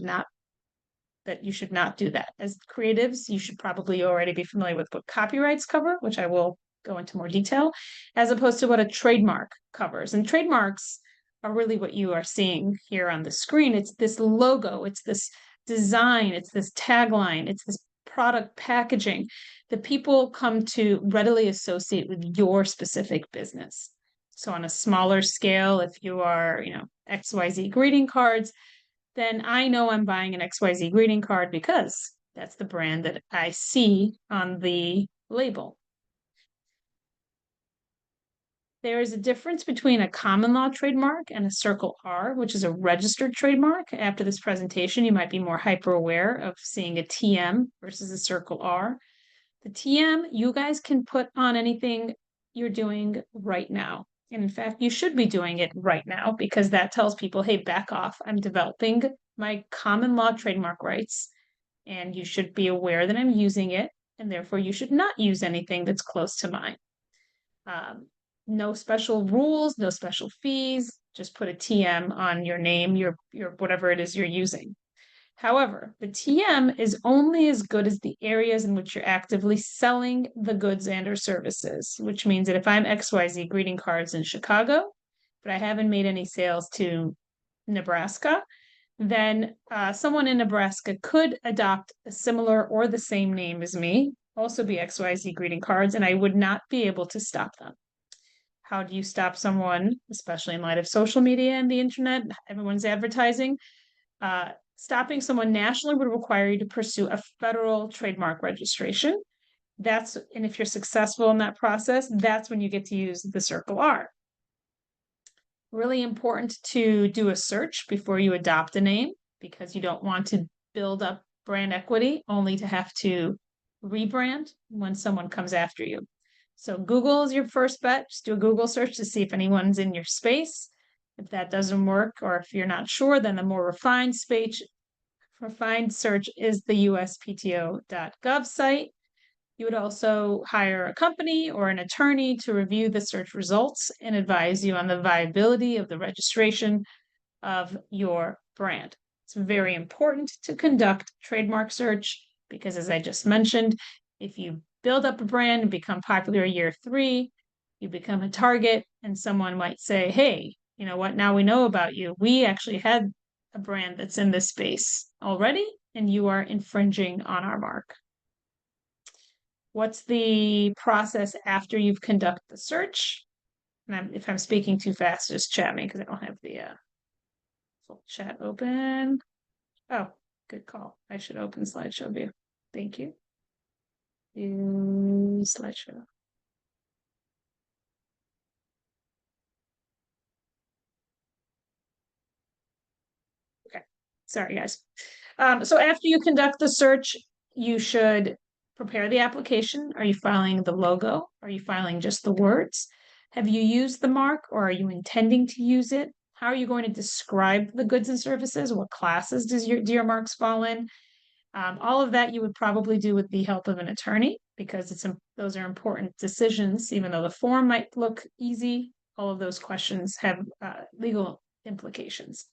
you should not do that. As creatives, you should probably already be familiar with what copyrights cover, which I will go into more detail, as opposed to what a trademark covers. And trademarks are really what you are seeing here on the screen. It's this logo, it's this design, it's this tagline, it's this product packaging that people come to readily associate with your specific business. So on a smaller scale, if you are, XYZ greeting cards, then I know I'm buying an XYZ greeting card because that's the brand that I see on the label. There is a difference between a common law trademark and a Circle R, which is a registered trademark. After this presentation, you might be more hyper aware of seeing a TM versus a Circle R. The TM, you guys can put on anything you're doing right now. And in fact, you should be doing it right now because that tells people, hey, back off. I'm developing my common law trademark rights, and you should be aware that I'm using it, and therefore you should not use anything that's close to mine. No special rules, no special fees, just put a TM on your name, your whatever it is you're using. However, the TM is only as good as the areas in which you're actively selling the goods and or services, which means that if I'm XYZ greeting cards in Chicago, but I haven't made any sales to Nebraska, then someone in Nebraska could adopt a similar or the same name as me, also be XYZ greeting cards, and I would not be able to stop them. How do you stop someone, especially in light of social media and the internet, everyone's advertising? Stopping someone nationally would require you to pursue a federal trademark registration. And if you're successful in that process, that's when you get to use the Circle R. Really important to do a search before you adopt a name, because you don't want to build up brand equity only to have to rebrand when someone comes after you. So Google is your first bet. Just do a Google search to see if anyone's in your space. If that doesn't work, or if you're not sure, then the more refined search is the uspto.gov site. You would also hire a company or an attorney to review the search results and advise you on the viability of the registration of your brand. It's very important to conduct trademark search because, as I just mentioned, if you build up a brand and become popular year 3, you become a target, and someone might say, hey, you know what, now we know about you. We actually had a brand that's in this space already, and you are infringing on our mark. What's the process after you've conducted the search? And if I'm speaking too fast, just chat me because I don't have the full chat open. Oh, good call. I should open slideshow view. Thank you. Slideshow. Okay, sorry guys. So after you conduct the search, you should prepare the application. Are you filing the logo? Are you filing just the words? Have you used the mark, or are you intending to use it? How are you going to describe the goods and services? What classes do your marks fall in? All of that you would probably do with the help of an attorney, because those are important decisions. Even though the form might look easy, all of those questions have legal implications.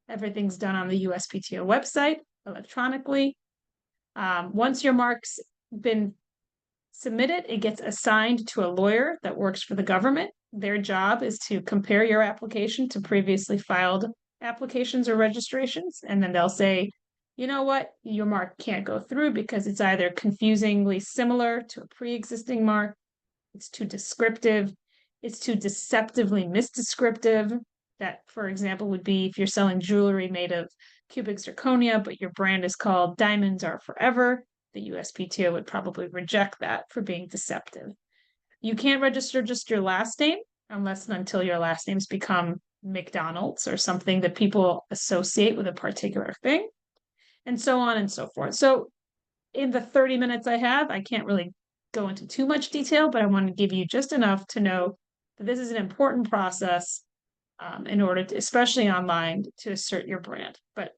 Everything's done on the USPTO website electronically. Once your mark's been submitted, it gets assigned to a lawyer that works for the government. Their job is to compare your application to previously filed applications or registrations, and then they'll say, you know what, your mark can't go through because it's either confusingly similar to a pre-existing mark, it's too descriptive, it's too deceptively misdescriptive. That, for example, would be if you're selling jewelry made of cubic zirconia, but your brand is called Diamonds Are Forever. The USPTO would probably reject that for being deceptive. You can't register just your last name unless and until your last names become McDonald's or something that people associate with a particular thing, and so on and so forth. So in the 30 minutes I have, I can't really go into too much detail, but I want to give you just enough to know that this is an important process in order to, especially online, to assert your brand. But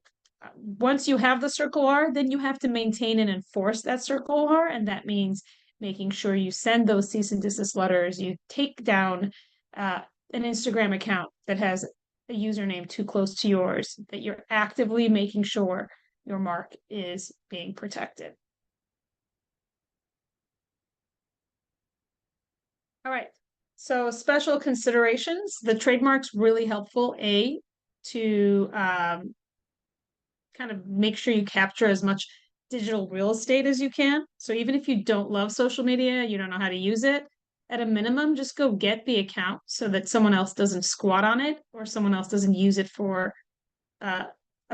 once you have the Circle R, then you have to maintain and enforce that Circle R, and that means making sure you send those cease and desist letters, you take down an Instagram account that has a username too close to yours, that you're actively making sure your mark is being protected. All right, so special considerations. The trademark's really helpful, to kind of make sure you capture as much digital real estate as you can. So even if you don't love social media, you don't know how to use it, at a minimum, just go get the account so that someone else doesn't squat on it or someone else doesn't use it for a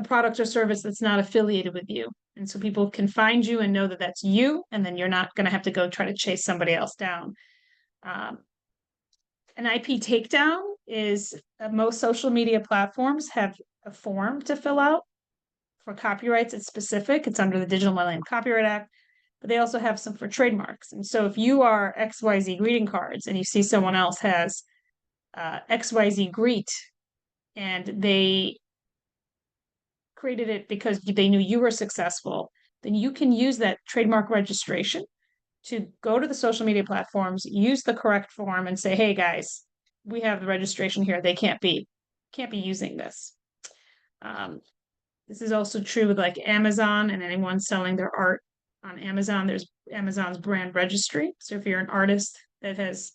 product or service that's not affiliated with you. And so people can find you and know that that's you, and then you're not going to have to go try to chase somebody else down. An IP takedown is most social media platforms have a form to fill out. For copyrights, it's specific. It's under the Digital Millennium Copyright Act, but they also have some for trademarks. And so if you are XYZ greeting cards and you see someone else has XYZ greet and they created it because they knew you were successful, then you can use that trademark registration to go to the social media platforms, use the correct form and say, hey guys, we have the registration here. They can't be using this. This is also true with like Amazon and anyone selling their art on Amazon. There's Amazon's brand registry. So if you're an artist that has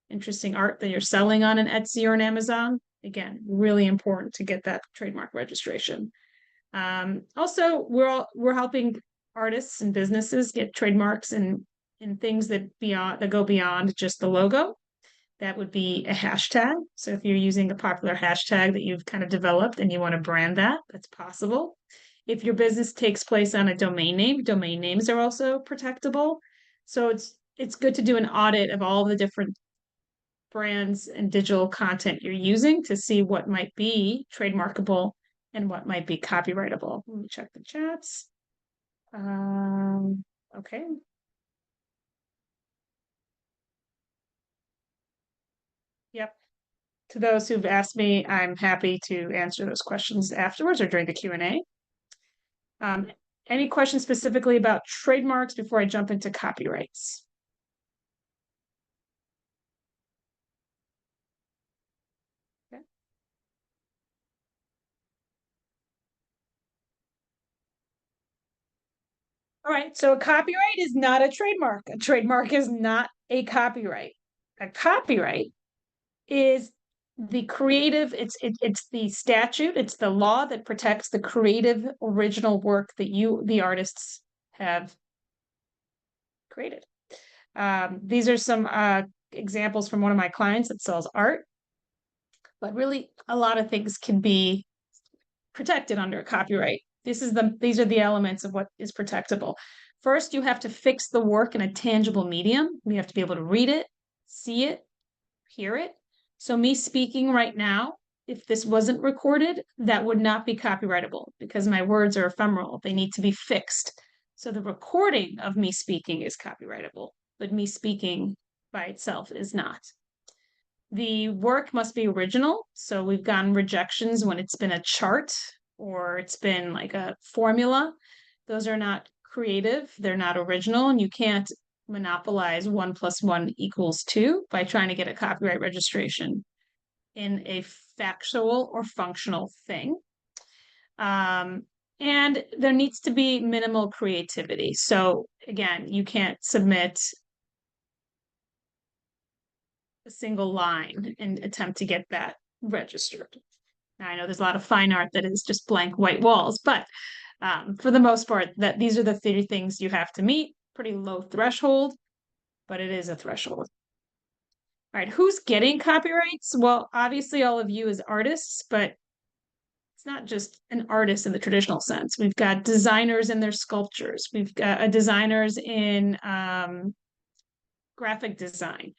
interesting art that you're selling on an Etsy or an Amazon, again, really important to get that trademark registration. Also, we're helping artists and businesses get trademarks in things that go beyond just the logo. That would be a hashtag. So if you're using a popular hashtag that you've kind of developed and you want to brand that, that's possible. If your business takes place on a domain name, domain names are also protectable. So it's good to do an audit of all the different brands and digital content you're using to see what might be trademarkable and what might be copyrightable. Let me check the chats. Okay. Yep. To those who've asked me, I'm happy to answer those questions afterwards or during the Q&A. Any questions specifically about trademarks before I jump into copyrights? Okay. All right, so a copyright is not a trademark. A trademark is not a copyright. A copyright is the creative, it's the statute, it's the law that protects the creative original work that you, the artists, have created. These are some examples from one of my clients that sells art, but really a lot of things can be protected under a copyright. These are the elements of what is protectable. First, you have to fix the work in a tangible medium. You have to be able to read it, see it, hear it. So me speaking right now, if this wasn't recorded, that would not be copyrightable because my words are ephemeral. They need to be fixed. So the recording of me speaking is copyrightable, but me speaking by itself is not. The work must be original. So we've gotten rejections when it's been a chart or it's been like a formula. Those are not creative, they're not original, and you can't monopolize 1 + 1 = 2 by trying to get a copyright registration in a factual or functional thing. And there needs to be minimal creativity. So again, you can't submit a single line and attempt to get that registered. Now, I know there's a lot of fine art that is just blank white walls, but for the most part, that these are the 3 things you have to meet. Pretty low threshold, but it is a threshold. All right, who's getting copyrights? Well, obviously all of you as artists, but it's not just an artist in the traditional sense. We've got designers in their sculptures. We've got designers in graphic design,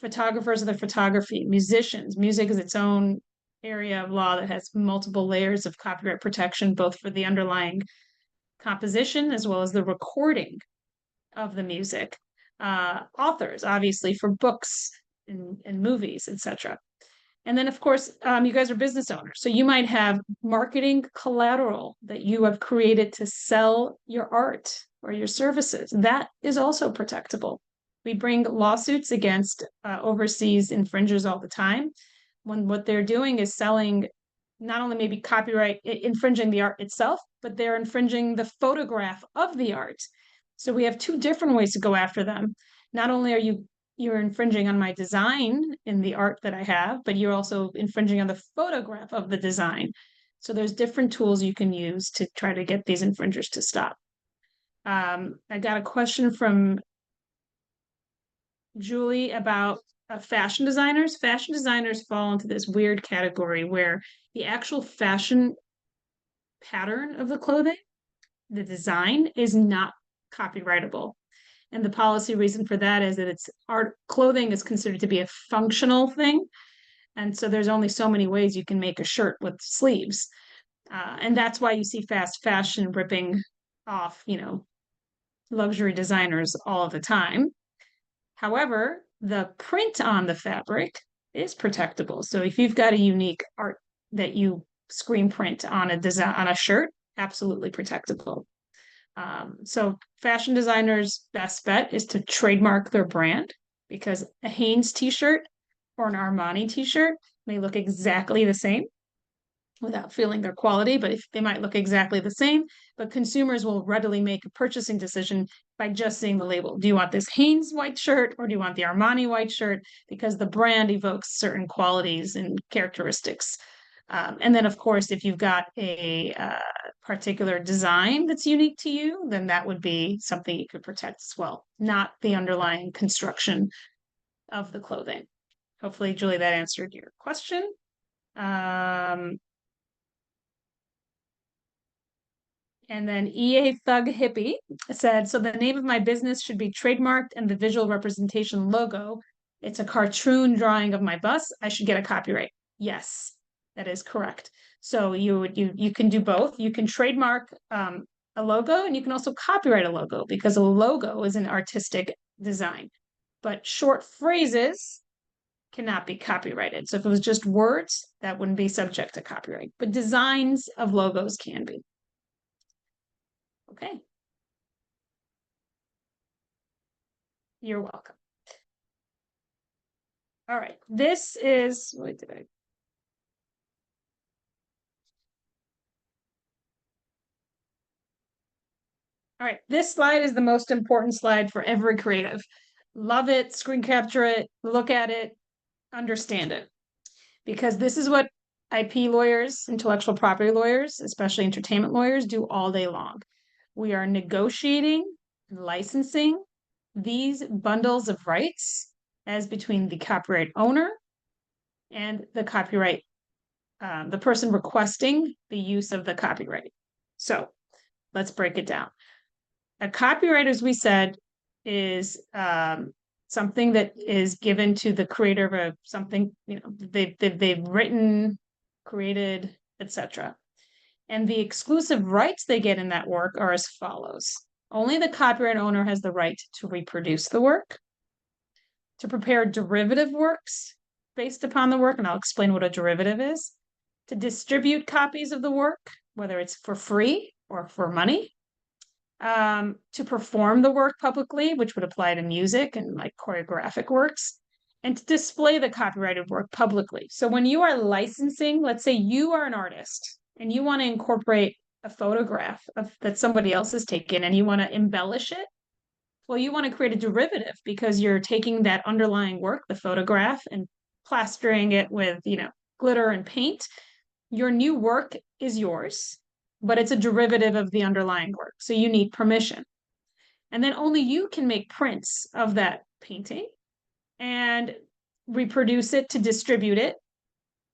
photographers of the photography, musicians. Music is its own area of law that has multiple layers of copyright protection, both for the underlying composition as well as the recording of the music. Authors, obviously, for books and movies, etc. And then, of course, you guys are business owners. So you might have marketing collateral that you have created to sell your art or your services. That is also protectable. We bring lawsuits against overseas infringers all the time when what they're doing is selling, not only maybe copyright infringing the art itself, but they're infringing the photograph of the art. So we have 2 different ways to go after them. Not only are you're infringing on my design in the art that I have, but you're also infringing on the photograph of the design. So there's different tools you can use to try to get these infringers to stop. I got a question from Julie about fashion designers. Fashion designers fall into this weird category where the actual fashion pattern of the clothing, the design, is not copyrightable. And the policy reason for that is that it's art clothing is considered to be a functional thing. And so there's only so many ways you can make a shirt with sleeves. And that's why you see fast fashion ripping off, luxury designers all the time. However, the print on the fabric is protectable. So if you've got a unique art that you screen print on a design on a shirt, absolutely protectable. So fashion designers' best bet is to trademark their brand, because a Hanes t-shirt or an Armani t-shirt may look exactly the same without feeling their quality, but if they might look exactly the same, but consumers will readily make a purchasing decision by just seeing the label. Do you want this Hanes white shirt or do you want the Armani white shirt? Because the brand evokes certain qualities and characteristics. And then, of course, if you've got a particular design that's unique to you, then that would be something you could protect as well, not the underlying construction of the clothing. Hopefully, Julie, that answered your question. And then EA Thug Hippie said, so the name of my business should be trademarked and the visual representation logo. It's a cartoon drawing of my bus. I should get a copyright. Yes, that is correct. So you can do both. You can trademark a logo and you can also copyright a logo, because a logo is an artistic design. But short phrases cannot be copyrighted. So if it was just words, that wouldn't be subject to copyright. But designs of logos can be. Okay. You're welcome. All right. This is, what did I? All right. This slide is the most important slide for every creative. Love it, screen capture it, look at it, understand it. Because this is what IP lawyers, intellectual property lawyers, especially entertainment lawyers, do all day long. We are negotiating and licensing these bundles of rights as between the copyright owner and the copyright, the person requesting the use of the copyright. So let's break it down. A copyright, as we said, is something that is given to the creator of something, they've written, created, etc. And the exclusive rights they get in that work are as follows. Only the copyright owner has the right to reproduce the work, to prepare derivative works, based upon the work, and I'll explain what a derivative is, to distribute copies of the work, whether it's for free or for money, to perform the work publicly, which would apply to music and like choreographic works, and to display the copyrighted work publicly. So when you are licensing, let's say you are an artist and you want to incorporate a photograph that somebody else has taken and you want to embellish it, well, you want to create a derivative because you're taking that underlying work, the photograph, and plastering it with, glitter and paint. Your new work is yours, but it's a derivative of the underlying work. So you need permission. And then only you can make prints of that painting and reproduce it to distribute it,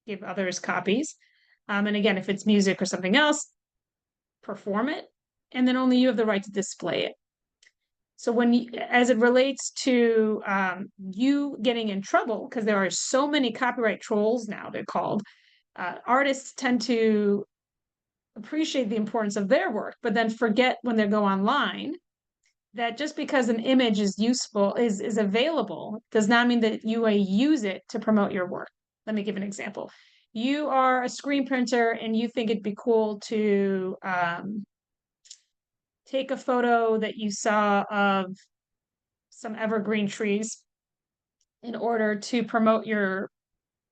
give others copies. And again, if it's music or something else, perform it. And then only you have the right to display it. So as it relates to you getting in trouble, because there are so many copyright trolls now, they're called, artists tend to appreciate the importance of their work, but then forget when they go online that just because an image is useful, is available, does not mean that you use it to promote your work. Let me give an example. You are a screen printer and you think it'd be cool to take a photo that you saw of some evergreen trees in order to promote your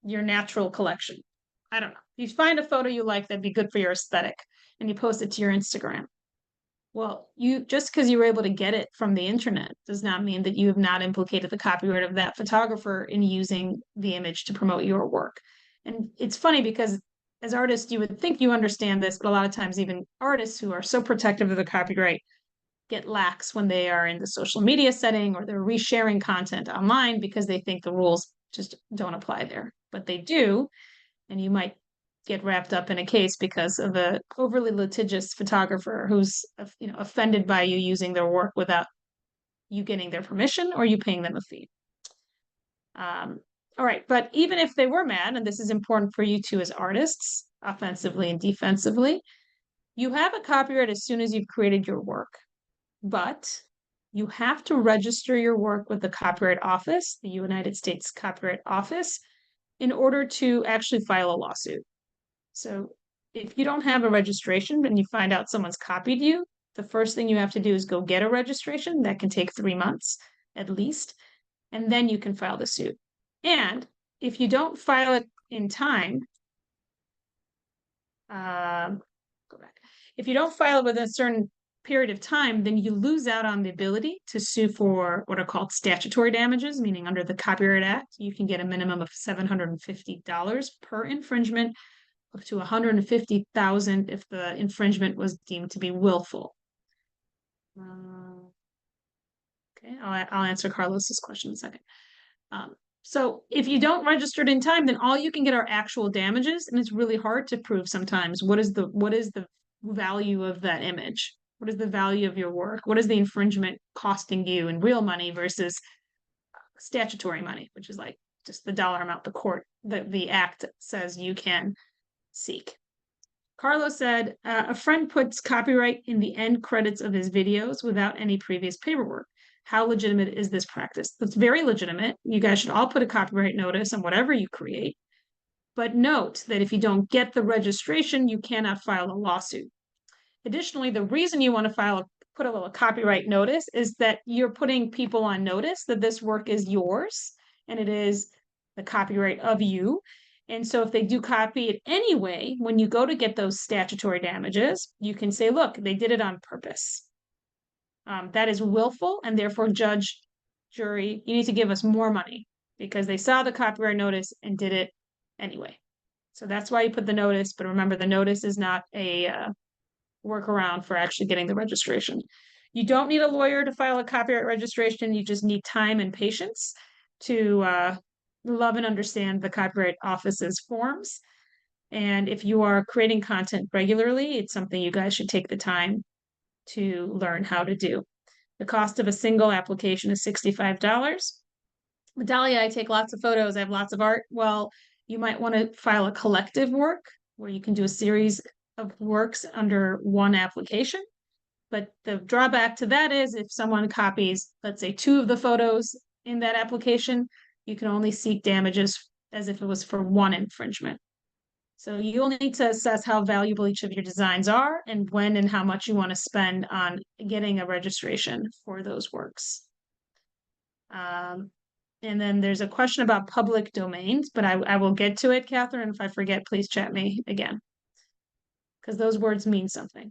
natural collection. I don't know. You find a photo you like that'd be good for your aesthetic and you post it to your Instagram. Well, just because you were able to get it from the internet does not mean that you have not implicated the copyright of that photographer in using the image to promote your work. And it's funny because as artists, you would think you understand this, but a lot of times even artists who are so protective of the copyright get lax when they are in the social media setting or they're resharing content online because they think the rules just don't apply there, but they do. And you might get wrapped up in a case because of a overly litigious photographer who's offended by you using their work without you getting their permission or you paying them a fee. All right, but even if they were mad, and this is important for you too as artists, offensively and defensively, you have a copyright as soon as you've created your work, but you have to register your work with the Copyright Office, the United States Copyright Office, in order to actually file a lawsuit. So if you don't have a registration and you find out someone's copied you, the first thing you have to do is go get a registration. That can take 3 months at least, and then you can file the suit. And if you don't file it in time, go back. If you don't file it within a certain period of time, then you lose out on the ability to sue for what are called statutory damages, meaning under the Copyright Act, you can get a minimum of $750 per infringement, up to $150,000 if the infringement was deemed to be willful. Okay, I'll answer Carlos's question in a second. So if you don't register it in time, then all you can get are actual damages, and it's really hard to prove sometimes what is the value of that image. What is the value of your work? What is the infringement costing you in real money versus statutory money, which is like just the dollar amount the act says you can seek. Carlos said, a friend puts copyright in the end credits of his videos without any previous paperwork. How legitimate is this practice? That's very legitimate. You guys should all put a copyright notice on whatever you create. But note that if you don't get the registration, you cannot file a lawsuit. Additionally, the reason you want to put a little copyright notice is that you're putting people on notice that this work is yours and it is the copyright of you. And so if they do copy it anyway, when you go to get those statutory damages, you can say, look, they did it on purpose. That is willful, and therefore judge, jury, you need to give us more money because they saw the copyright notice and did it anyway. So that's why you put the notice, but remember the notice is not a workaround for actually getting the registration. You don't need a lawyer to file a copyright registration. You just need time and patience to love and understand the Copyright Office's forms. And if you are creating content regularly, it's something you guys should take the time to learn how to do. The cost of a single application is $65. Dahlia, I take lots of photos. I have lots of art. Well, you might want to file a collective work where you can do a series of works under one application. But the drawback to that is if someone copies, let's say 2 of the photos in that application, you can only seek damages as if it was for one infringement. So you'll need to assess how valuable each of your designs are and when and how much you want to spend on getting a registration for those works. And then there's a question about public domains, but I will get to it, Catherine. If I forget, please chat me again, because those words mean something.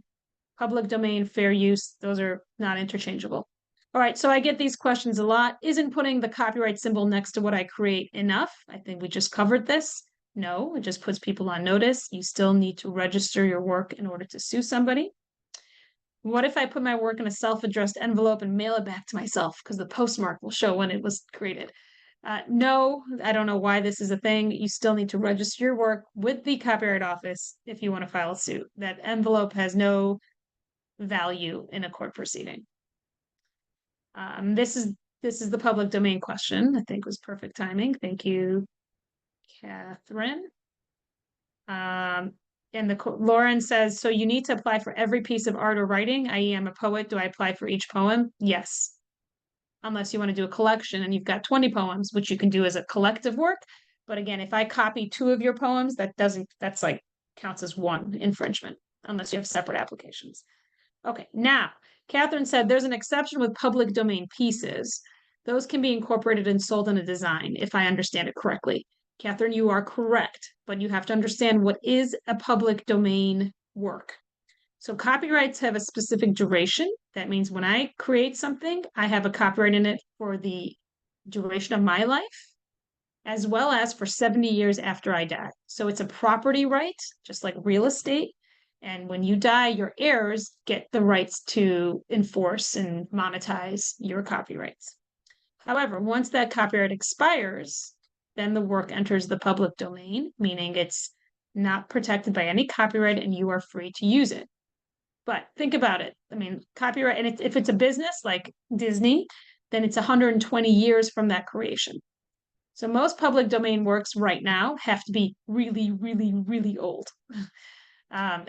Public domain, fair use, those are not interchangeable. All right, so I get these questions a lot. Isn't putting the copyright symbol next to what I create enough? I think we just covered this. No, it just puts people on notice. You still need to register your work in order to sue somebody. What if I put my work in a self-addressed envelope and mail it back to myself because the postmark will show when it was created? No, I don't know why this is a thing. You still need to register your work with the Copyright Office if you want to file a suit. That envelope has no value in a court proceeding. This is the public domain question. I think was perfect timing. Thank you, Catherine. And Lauren says, so you need to apply for every piece of art or writing, i.e. I'm a poet. Do I apply for each poem? Yes. Unless you want to do a collection and you've got 20 poems, which you can do as a collective work. But again, if I copy 2 of your poems, that's like counts as one infringement, unless you have separate applications. Okay, now, Catherine said there's an exception with public domain pieces. Those can be incorporated and sold in a design, if I understand it correctly. Catherine, you are correct, but you have to understand what is a public domain work. So copyrights have a specific duration. That means when I create something, I have a copyright in it for the duration of my life, as well as for 70 years after I die. So it's a property right, just like real estate. And when you die, your heirs get the rights to enforce and monetize your copyrights. However, once that copyright expires, then the work enters the public domain, meaning it's not protected by any copyright and you are free to use it. But think about it. I mean, copyright, and if it's a business like Disney, then it's 120 years from that creation. So most public domain works right now have to be really, really, really old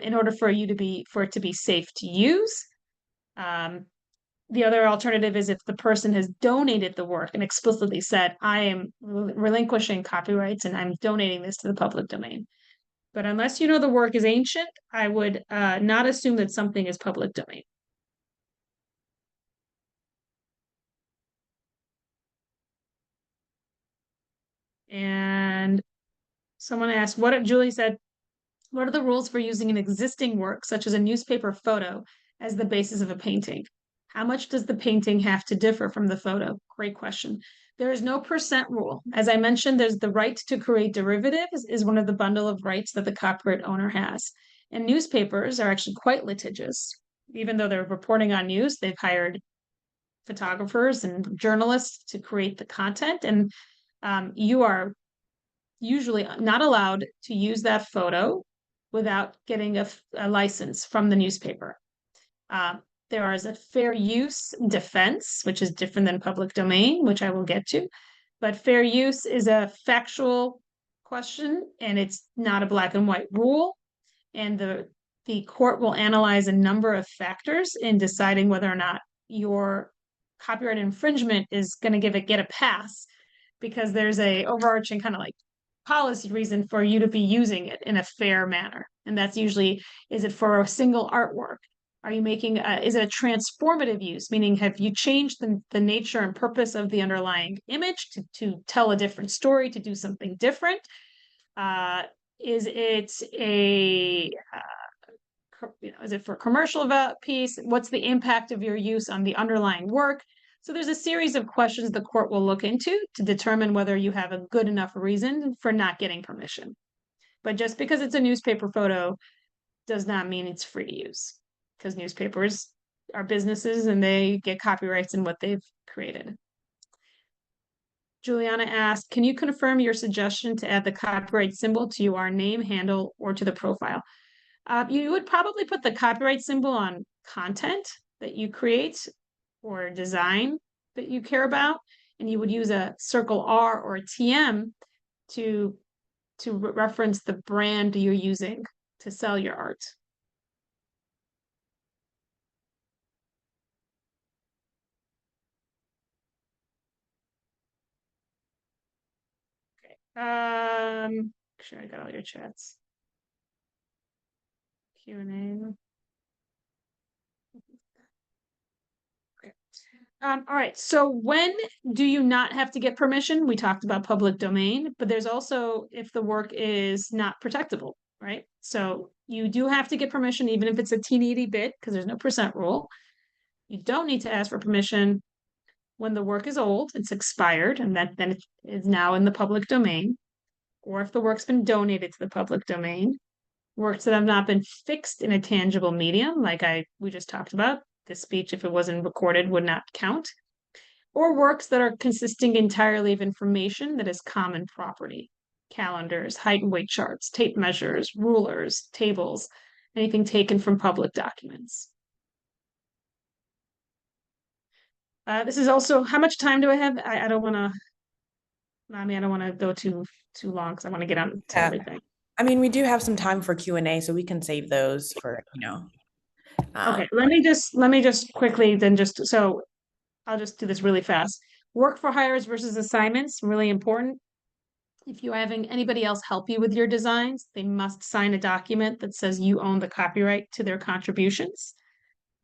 in order for it to be safe to use. The other alternative is if the person has donated the work and explicitly said, I am relinquishing copyrights and I'm donating this to the public domain. But unless you know the work is ancient, I would not assume that something is public domain. And someone asked, Julie said, what are the rules for using an existing work, such as a newspaper photo, as the basis of a painting? How much does the painting have to differ from the photo? Great question. There is no percent rule. As I mentioned, there's the right to create derivatives is one of the bundle of rights that the copyright owner has. And newspapers are actually quite litigious. Even though they're reporting on news, they've hired photographers and journalists to create the content. And you are usually not allowed to use that photo without getting a license from the newspaper. There is a fair use defense, which is different than public domain, which I will get to. But fair use is a factual question, and it's not a black and white rule. And the court will analyze a number of factors in deciding whether or not your copyright infringement is going to get a pass, because there's a overarching kind of like policy reason for you to be using it in a fair manner. And that's usually, is it for a single artwork? Are you making, is it a transformative use? Meaning, have you changed the nature and purpose of the underlying image to tell a different story, to do something different? Is it is it for a commercial piece? What's the impact of your use on the underlying work? So there's a series of questions the court will look into to determine whether you have a good enough reason for not getting permission. But just because it's a newspaper photo does not mean it's free to use, because newspapers are businesses and they get copyrights in what they've created. Juliana asked, can you confirm your suggestion to add the copyright symbol to your name, handle, or to the profile? You would probably put the copyright symbol on content that you create or design that you care about, and you would use a circle R or a TM to reference the brand you're using to sell your art. Okay. Make sure I got all your chats. Q&A. Okay. All right. So when do you not have to get permission? We talked about public domain, but there's also if the work is not protectable, right? So you do have to get permission, even if it's a teeny itty bit, because there's no percent rule. You don't need to ask for permission when the work is old, it's expired, and that then it is now in the public domain, or if the work's been donated to the public domain, works that have not been fixed in a tangible medium, like we just talked about. This speech, if it wasn't recorded, would not count. Or works that are consisting entirely of information that is common property. Calendars, height and weight charts, tape measures, rulers, tables, anything taken from public documents. This is also, how much time do I have? I don't want to, Nami, I don't want to go too long because I want to get on to Yeah. everything. I mean, we do have some time for Q&A, so we can save those for, Okay, let me just quickly then so I'll just do this really fast. Work for hires versus assignments, really important. If you're having anybody else help you with your designs, they must sign a document that says you own the copyright to their contributions.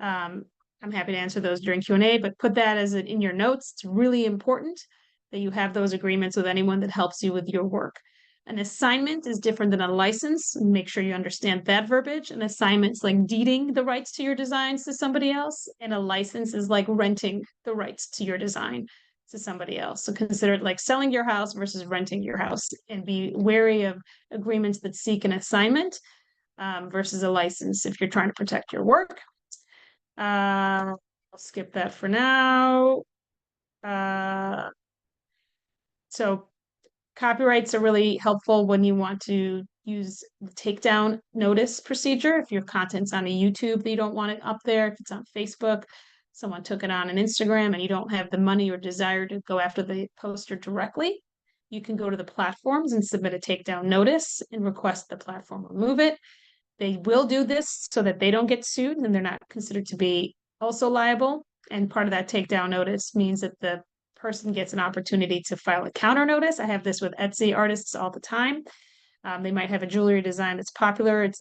I'm happy to answer those during Q&A, but put that as in your notes. It's really important that you have those agreements with anyone that helps you with your work. An assignment is different than a license. Make sure you understand that verbiage. An assignment's like deeding the rights to your designs to somebody else, and a license is like renting the rights to your design to somebody else. So consider it like selling your house versus renting your house, and be wary of agreements that seek an assignment versus a license if you're trying to protect your work. I'll skip that for now. So copyrights are really helpful when you want to use the takedown notice procedure. If your content's on a YouTube that you don't want it up there, if it's on Facebook, someone took it on an Instagram and you don't have the money or desire to go after the poster directly, you can go to the platforms and submit a takedown notice and request the platform remove it. They will do this so that they don't get sued and they're not considered to be also liable. And part of that takedown notice means that the person gets an opportunity to file a counter notice. I have this with Etsy artists all the time. They might have a jewelry design that's popular. It's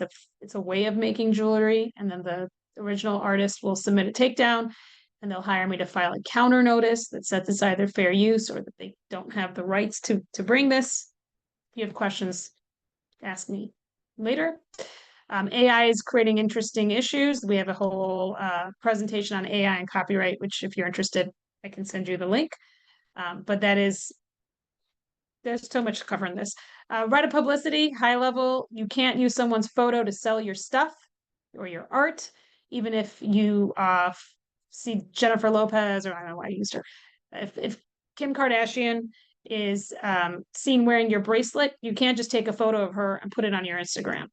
a way of making jewelry, and then the original artist will submit a takedown, and they'll hire me to file a counter notice that sets aside their fair use or that they don't have the rights to bring this. If you have questions, ask me later. AI is creating interesting issues. We have a whole presentation on AI and copyright, which if you're interested, I can send you the link. But there's so much to cover in this. Right of publicity, high level, you can't use someone's photo to sell your stuff or your art, even if you see Jennifer Lopez, or I don't know why I used her. If Kim Kardashian is seen wearing your bracelet, you can't just take a photo of her and put it on your Instagram.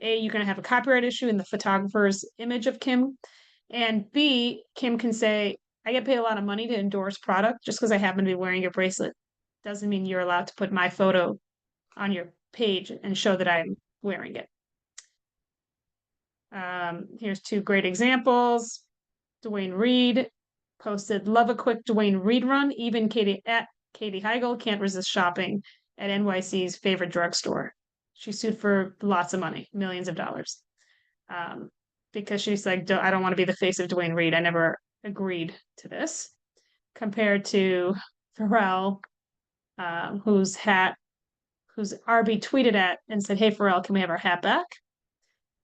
A, you're going to have a copyright issue in the photographer's image of Kim. And B, Kim can say, I get paid a lot of money to endorse product just because I happen to be wearing your bracelet. Doesn't mean you're allowed to put my photo on your page and show that I'm wearing it. Here's two great examples. Dwayne Reed posted, love a quick Dwayne Reed run. Even Katie Heigl can't resist shopping at NYC's favorite drugstore. She sued for lots of money, millions of dollars, because she's like, I don't want to be the face of Dwayne Reed. I never agreed to this. Compared to Pharrell, whose RB tweeted at and said, hey, Pharrell, can we have our hat back?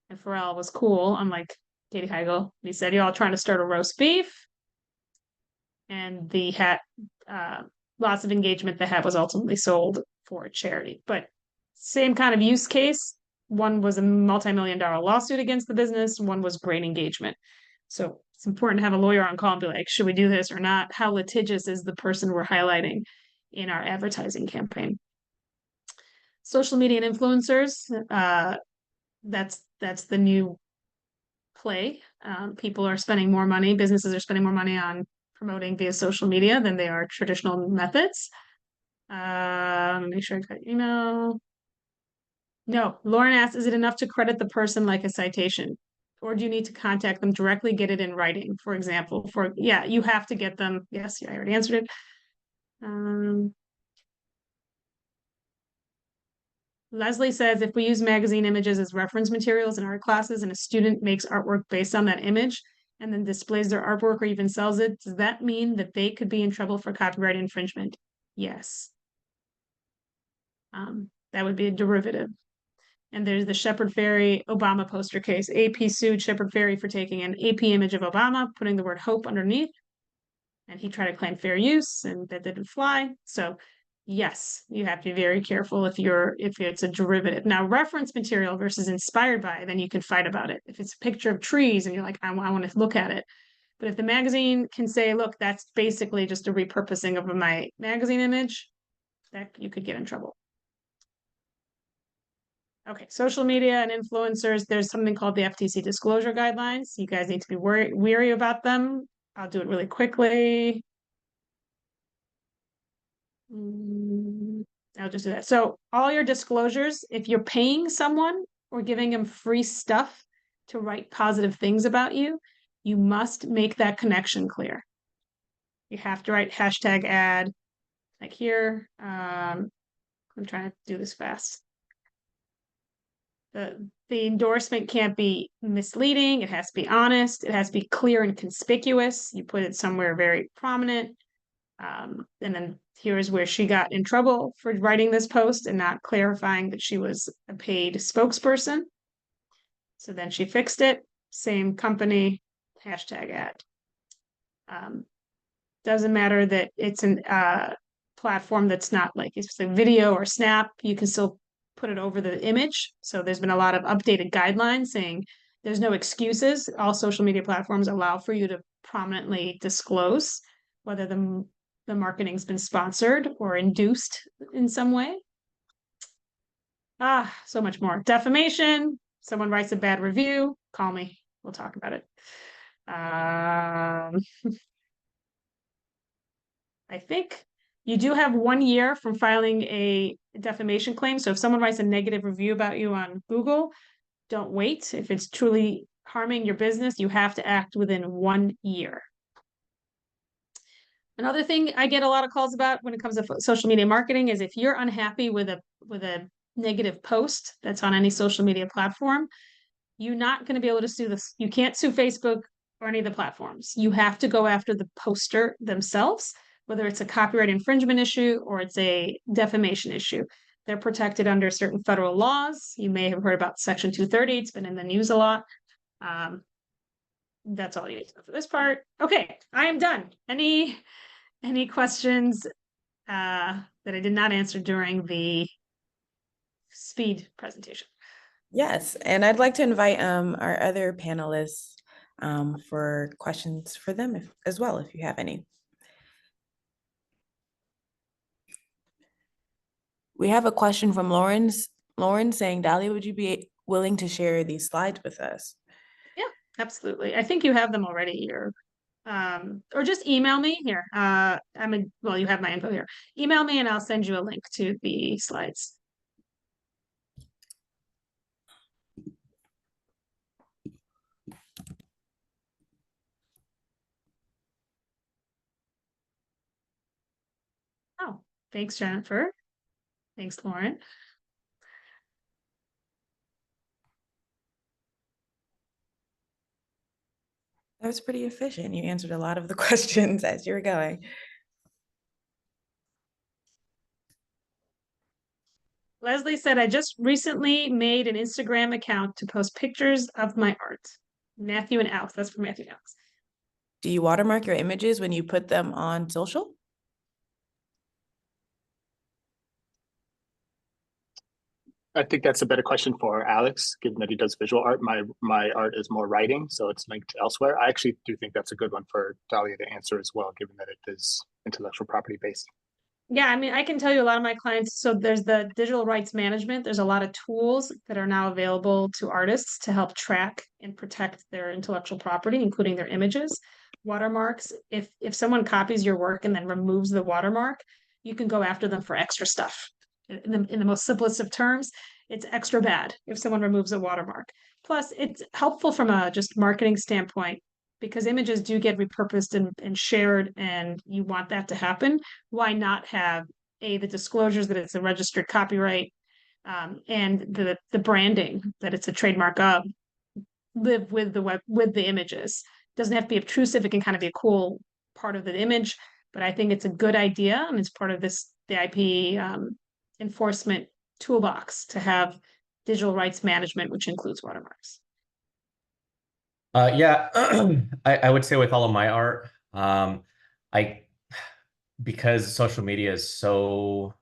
And Pharrell was cool, unlike Katie Heigl. He said, you're all trying to start a roast beef. And the hat, lots of engagement, the hat was ultimately sold for a charity. But same kind of use case. One was a multi-million-dollar lawsuit against the business. One was great engagement. So it's important to have a lawyer on call and be like, should we do this or not? How litigious is the person we're highlighting in our advertising campaign? Social media and influencers, that's the new play. People are spending more money. Businesses are spending more money on promoting via social media than they are traditional methods. Make sure I got email. No, Lauren asks, is it enough to credit the person like a citation? Or do you need to contact them directly, get it in writing? For example, you have to get them. Yes, I already answered it. Leslie says if we use magazine images as reference materials in art classes and a student makes artwork based on that image and then displays their artwork or even sells it, does that mean that they could be in trouble for copyright infringement? Yes. That would be a derivative. And there's the Shepard Fairey Obama poster case. AP sued Shepard Fairey for taking an AP image of Obama, putting the word hope underneath. And he tried to claim fair use, and that didn't fly. So yes, you have to be very careful if it's a derivative. Now, reference material versus inspired by, then you can fight about it. If it's a picture of trees and you're like, I want to look at it. But if the magazine can say, look, that's basically just a repurposing of my magazine image, that you could get in trouble. Okay, social media and influencers, there's something called the FTC disclosure guidelines. You guys need to be wary about them. I'll do it really quickly. I'll just do that. So all your disclosures, if you're paying someone or giving them free stuff to write positive things about you, you must make that connection clear. You have to write hashtag ad, like here. I'm trying to do this fast. The endorsement can't be misleading. It has to be honest. It has to be clear and conspicuous. You put it somewhere very prominent. And then here's where she got in trouble for writing this post and not clarifying that she was a paid spokesperson. So then she fixed it. Same company, hashtag ad. Doesn't matter that it's a platform that's not like it's a video or Snap. You can still put it over the image. So there's been a lot of updated guidelines saying there's no excuses. All social media platforms allow for you to prominently disclose whether the marketing's been sponsored or induced in some way. So much more. Defamation. Someone writes a bad review, call me. We'll talk about it. I think you do have 1 year from filing a defamation claim. So if someone writes a negative review about you on Google, don't wait. If it's truly harming your business, you have to act within 1 year. Another thing I get a lot of calls about when it comes to social media marketing is if you're unhappy with a negative post that's on any social media platform, you're not going to be able to sue this. You can't sue Facebook or any of the platforms. You have to go after the poster themselves, whether it's a copyright infringement issue or it's a defamation issue. They're protected under certain federal laws. You may have heard about Section 230. It's been in the news a lot. That's all you need to know for this part. Okay, I am done. Any questions that I did not answer during the speed presentation? Yes, and I'd like to invite our other panelists for questions for them as well, if you have any. We have a question from Lauren saying, Dahlia, would you be willing to share these slides with us? Yeah, absolutely. I think you have them already here. Or just email me here. Well, you have my info here. Email me and I'll send you a link to the slides. Oh, thanks, Jennifer. Thanks, Lauren. That was pretty efficient. You answered a lot of the questions as you were going. Leslie said, I just recently made an Instagram account to post pictures of my art. Matthew and Alex. That's for Matthew and Alex. Do you watermark your images when you put them on social? I think that's a better question for Alex, given that he does visual art. My art is more writing, so it's linked elsewhere. I actually do think that's a good one for Dahlia to answer as well, given that it is intellectual property based. Yeah, I mean, I can tell you a lot of my clients. So there's the digital rights management. There's a lot of tools that are now available to artists to help track and protect their intellectual property, including their images. Watermarks. If someone copies your work and then removes the watermark, you can go after them for extra stuff. In the most simplest of terms, it's extra bad if someone removes a watermark. Plus, it's helpful from a just marketing standpoint because images do get repurposed and shared, and you want that to happen. Why not have the disclosures that it's a registered copyright, and the branding that it's a trademark of live with the images. Doesn't have to be obtrusive. It can kind of be a cool part of the image, but I think it's a good idea, and it's part of the IP enforcement toolbox to have digital rights management, which includes watermarks. Yeah, I would say with all of my art, I because social media is so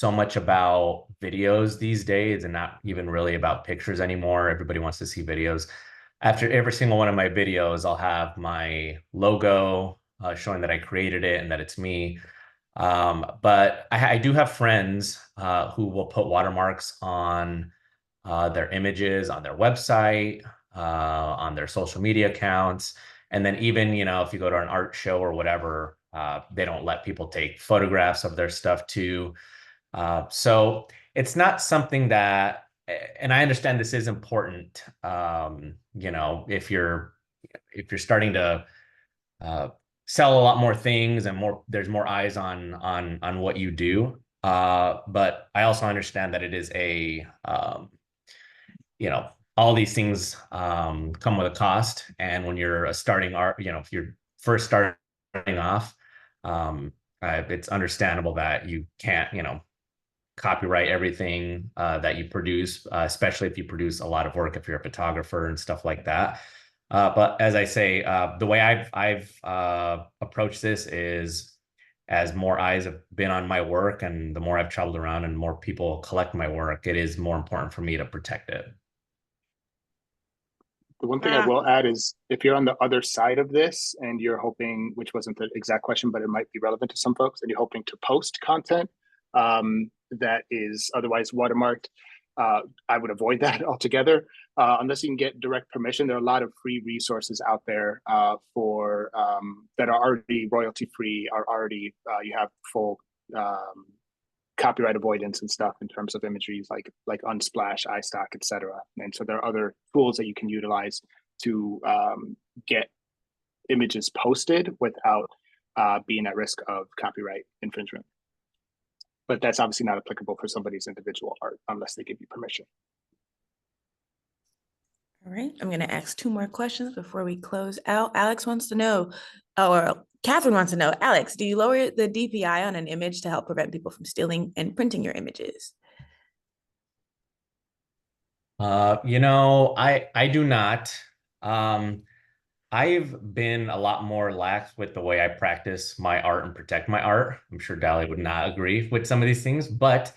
much about videos these days and not even really about pictures anymore. Everybody wants to see videos. After every single one of my videos, I'll have my logo showing that I created it and that it's me. But I do have friends who will put watermarks on their images, on their website, on their social media accounts. And then even, if you go to an art show or whatever, they don't let people take photographs of their stuff too. So it's not something that, and I understand this is important, if you're starting to sell a lot more things and there's more eyes on what you do. But I also understand that it is all these things come with a cost. And when you're a starting art, if you're first starting off, it's understandable that you can't, copyright everything that you produce, especially if you produce a lot of work, if you're a photographer and stuff like that. But as I say, the way I've approached this is, as more eyes have been on my work and the more I've traveled around and more people collect my work, it is more important for me to protect it. The one thing I will add is, if you're on the other side of this and you're hoping, which wasn't the exact question, but it might be relevant to some folks, and you're hoping to post content that is otherwise watermarked, I would avoid that altogether. Unless you can get direct permission. There are a lot of free resources out there for that are already royalty free, are already you have full copyright avoidance and stuff in terms of imagery like Unsplash, iStock, etc. And so there are other tools that you can utilize to get images posted without being at risk of copyright infringement. But that's obviously not applicable for somebody's individual art unless they give you permission. All right, I'm going to ask 2 more questions before we close out. Alex wants to know, or Catherine wants to know, Alex, do you lower the DPI on an image to help prevent people from stealing and printing your images? I do not. I've been a lot more lax with the way I practice my art and protect my art. I'm sure Dali would not agree with some of these things, but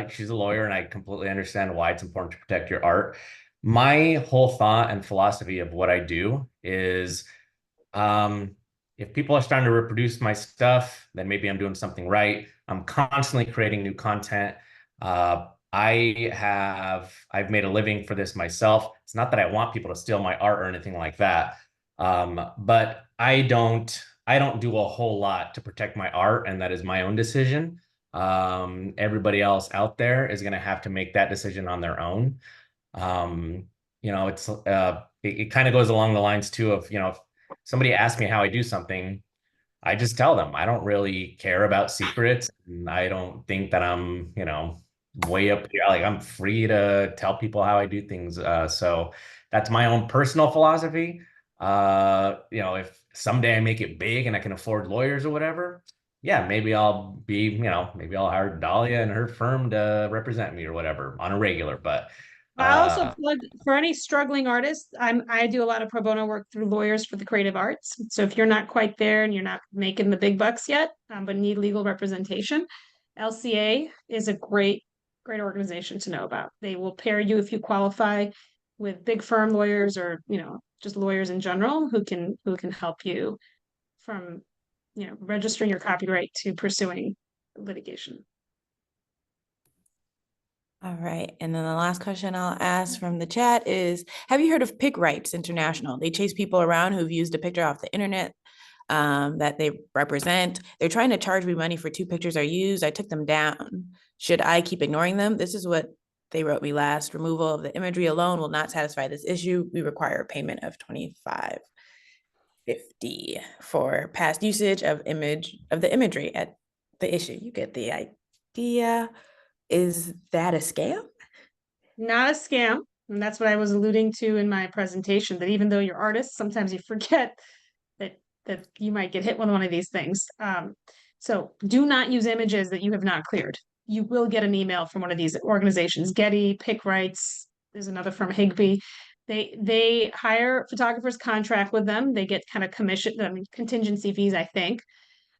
she's a lawyer and I completely understand why it's important to protect your art. My whole thought and philosophy of what I do is, if people are starting to reproduce my stuff, then maybe I'm doing something right. I'm constantly creating new content. I've made a living for this myself. It's not that I want people to steal my art or anything like that. But I don't do a whole lot to protect my art, and that is my own decision. Everybody else out there is going to have to make that decision on their own. It kind of goes along the lines too of, if somebody asks me how I do something, I just tell them I don't really care about secrets, and I don't think that I'm, way up here. Like, I'm free to tell people how I do things. So that's my own personal philosophy. If someday I make it big and I can afford lawyers or whatever, yeah, maybe I'll hire Dahlia and her firm to represent me or whatever on a regular. But I also plug for any struggling artists. I do a lot of pro bono work through lawyers for the creative arts. So if you're not quite there and you're not making the big bucks yet, but need legal representation, LCA is a great organization to know about. They will pair you, if you qualify, with big firm lawyers or just lawyers in general who can help you from registering your copyright to pursuing litigation. All right, and then the last question I'll ask from the chat is, have you heard of Pick Rights International? They chase people around who've used a picture off the internet that they represent. They're trying to charge me money for 2 pictures I used. I took them down. Should I keep ignoring them? This is what they wrote me last. Removal of the imagery alone will not satisfy this issue. We require a payment of $25.50 for past usage of the imagery at the issue. You get the idea. Is that a scam? Not a scam. And that's what I was alluding to in my presentation, that even though you're artists, sometimes you forget that you might get hit with one of these things. So do not use images that you have not cleared. You will get an email from one of these organizations, Getty, PicRights, there's another firm, Higby. They hire photographers, contract with them. They get kind of contingency fees, I think.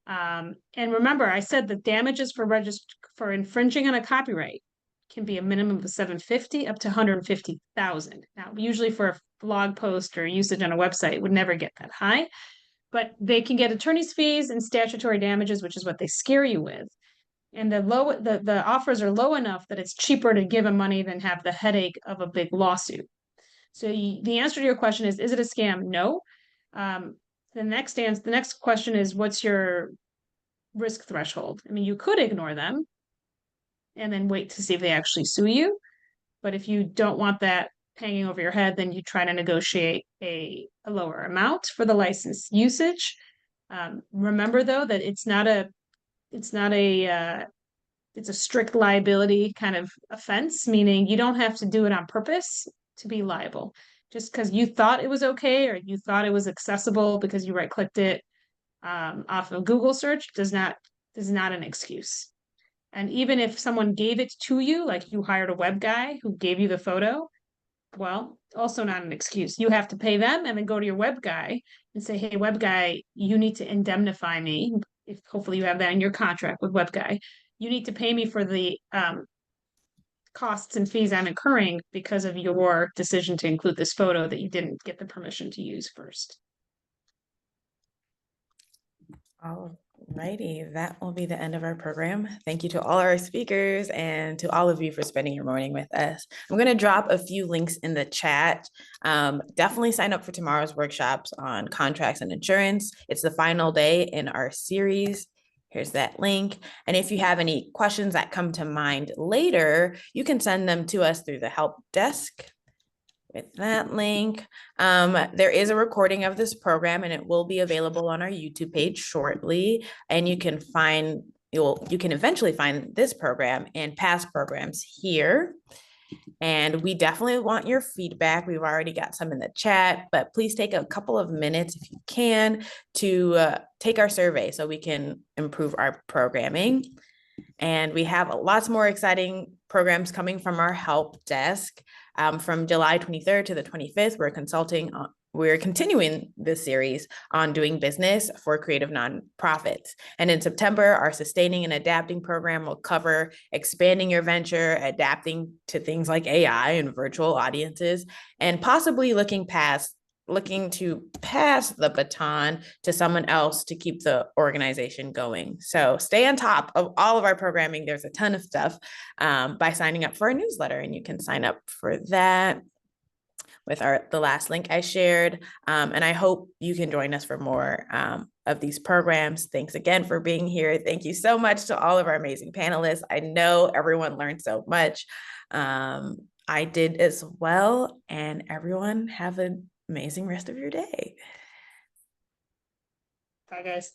And remember, I said the damages for infringing on a copyright can be a minimum of $750 up to $150,000. Now, usually for a blog post or usage on a website, it would never get that high, but they can get attorney's fees and statutory damages, which is what they scare you with. And the offers are low enough that it's cheaper to give them money than have the headache of a big lawsuit. So the answer to your question is it a scam? No. The next question is, what's your risk threshold? I mean, you could ignore them and then wait to see if they actually sue you. But if you don't want that hanging over your head, then you try to negotiate a lower amount for the license usage. Remember though, that it's a strict liability kind of offense, meaning you don't have to do it on purpose to be liable. Just because you thought it was okay, or you thought it was accessible because you right-clicked it off of Google search is not an excuse. And even if someone gave it to you, like you hired a web guy who gave you the photo, well, also not an excuse. You have to pay them and then go to your web guy and say, hey, web guy, you need to indemnify me. If hopefully you have that in your contract with web guy, you need to pay me for the costs and fees I'm incurring because of your decision to include this photo that you didn't get the permission to use first. Alrighty, that will be the end of our program. Thank you to all our speakers and to all of you for spending your morning with us. I'm going to drop a few links in the chat. Definitely sign up for tomorrow's workshops on contracts and insurance. It's the final day in our series. Here's that link. And if you have any questions that come to mind later, you can send them to us through the help desk with that link. There is a recording of this program and it will be available on our YouTube page shortly. And you can eventually find this program and past programs here. And we definitely want your feedback. We've already got some in the chat, but please take a couple of minutes if you can to take our survey so we can improve our programming. And we have lots more exciting programs coming from our help desk. From July 23rd to the 25th, we're continuing this series on doing business for creative nonprofits. And in September, our Sustaining and Adapting program will cover expanding your venture, adapting to things like AI and virtual audiences, and possibly looking to pass the baton to someone else to keep the organization going. So stay on top of all of our programming. There's a ton of stuff by signing up for our newsletter, and you can sign up for that with the last link I shared. And I hope you can join us for more of these programs. Thanks again for being here. Thank you so much to all of our amazing panelists. I know everyone learned so much. I did as well, and everyone have an amazing rest of your day. Bye, guys.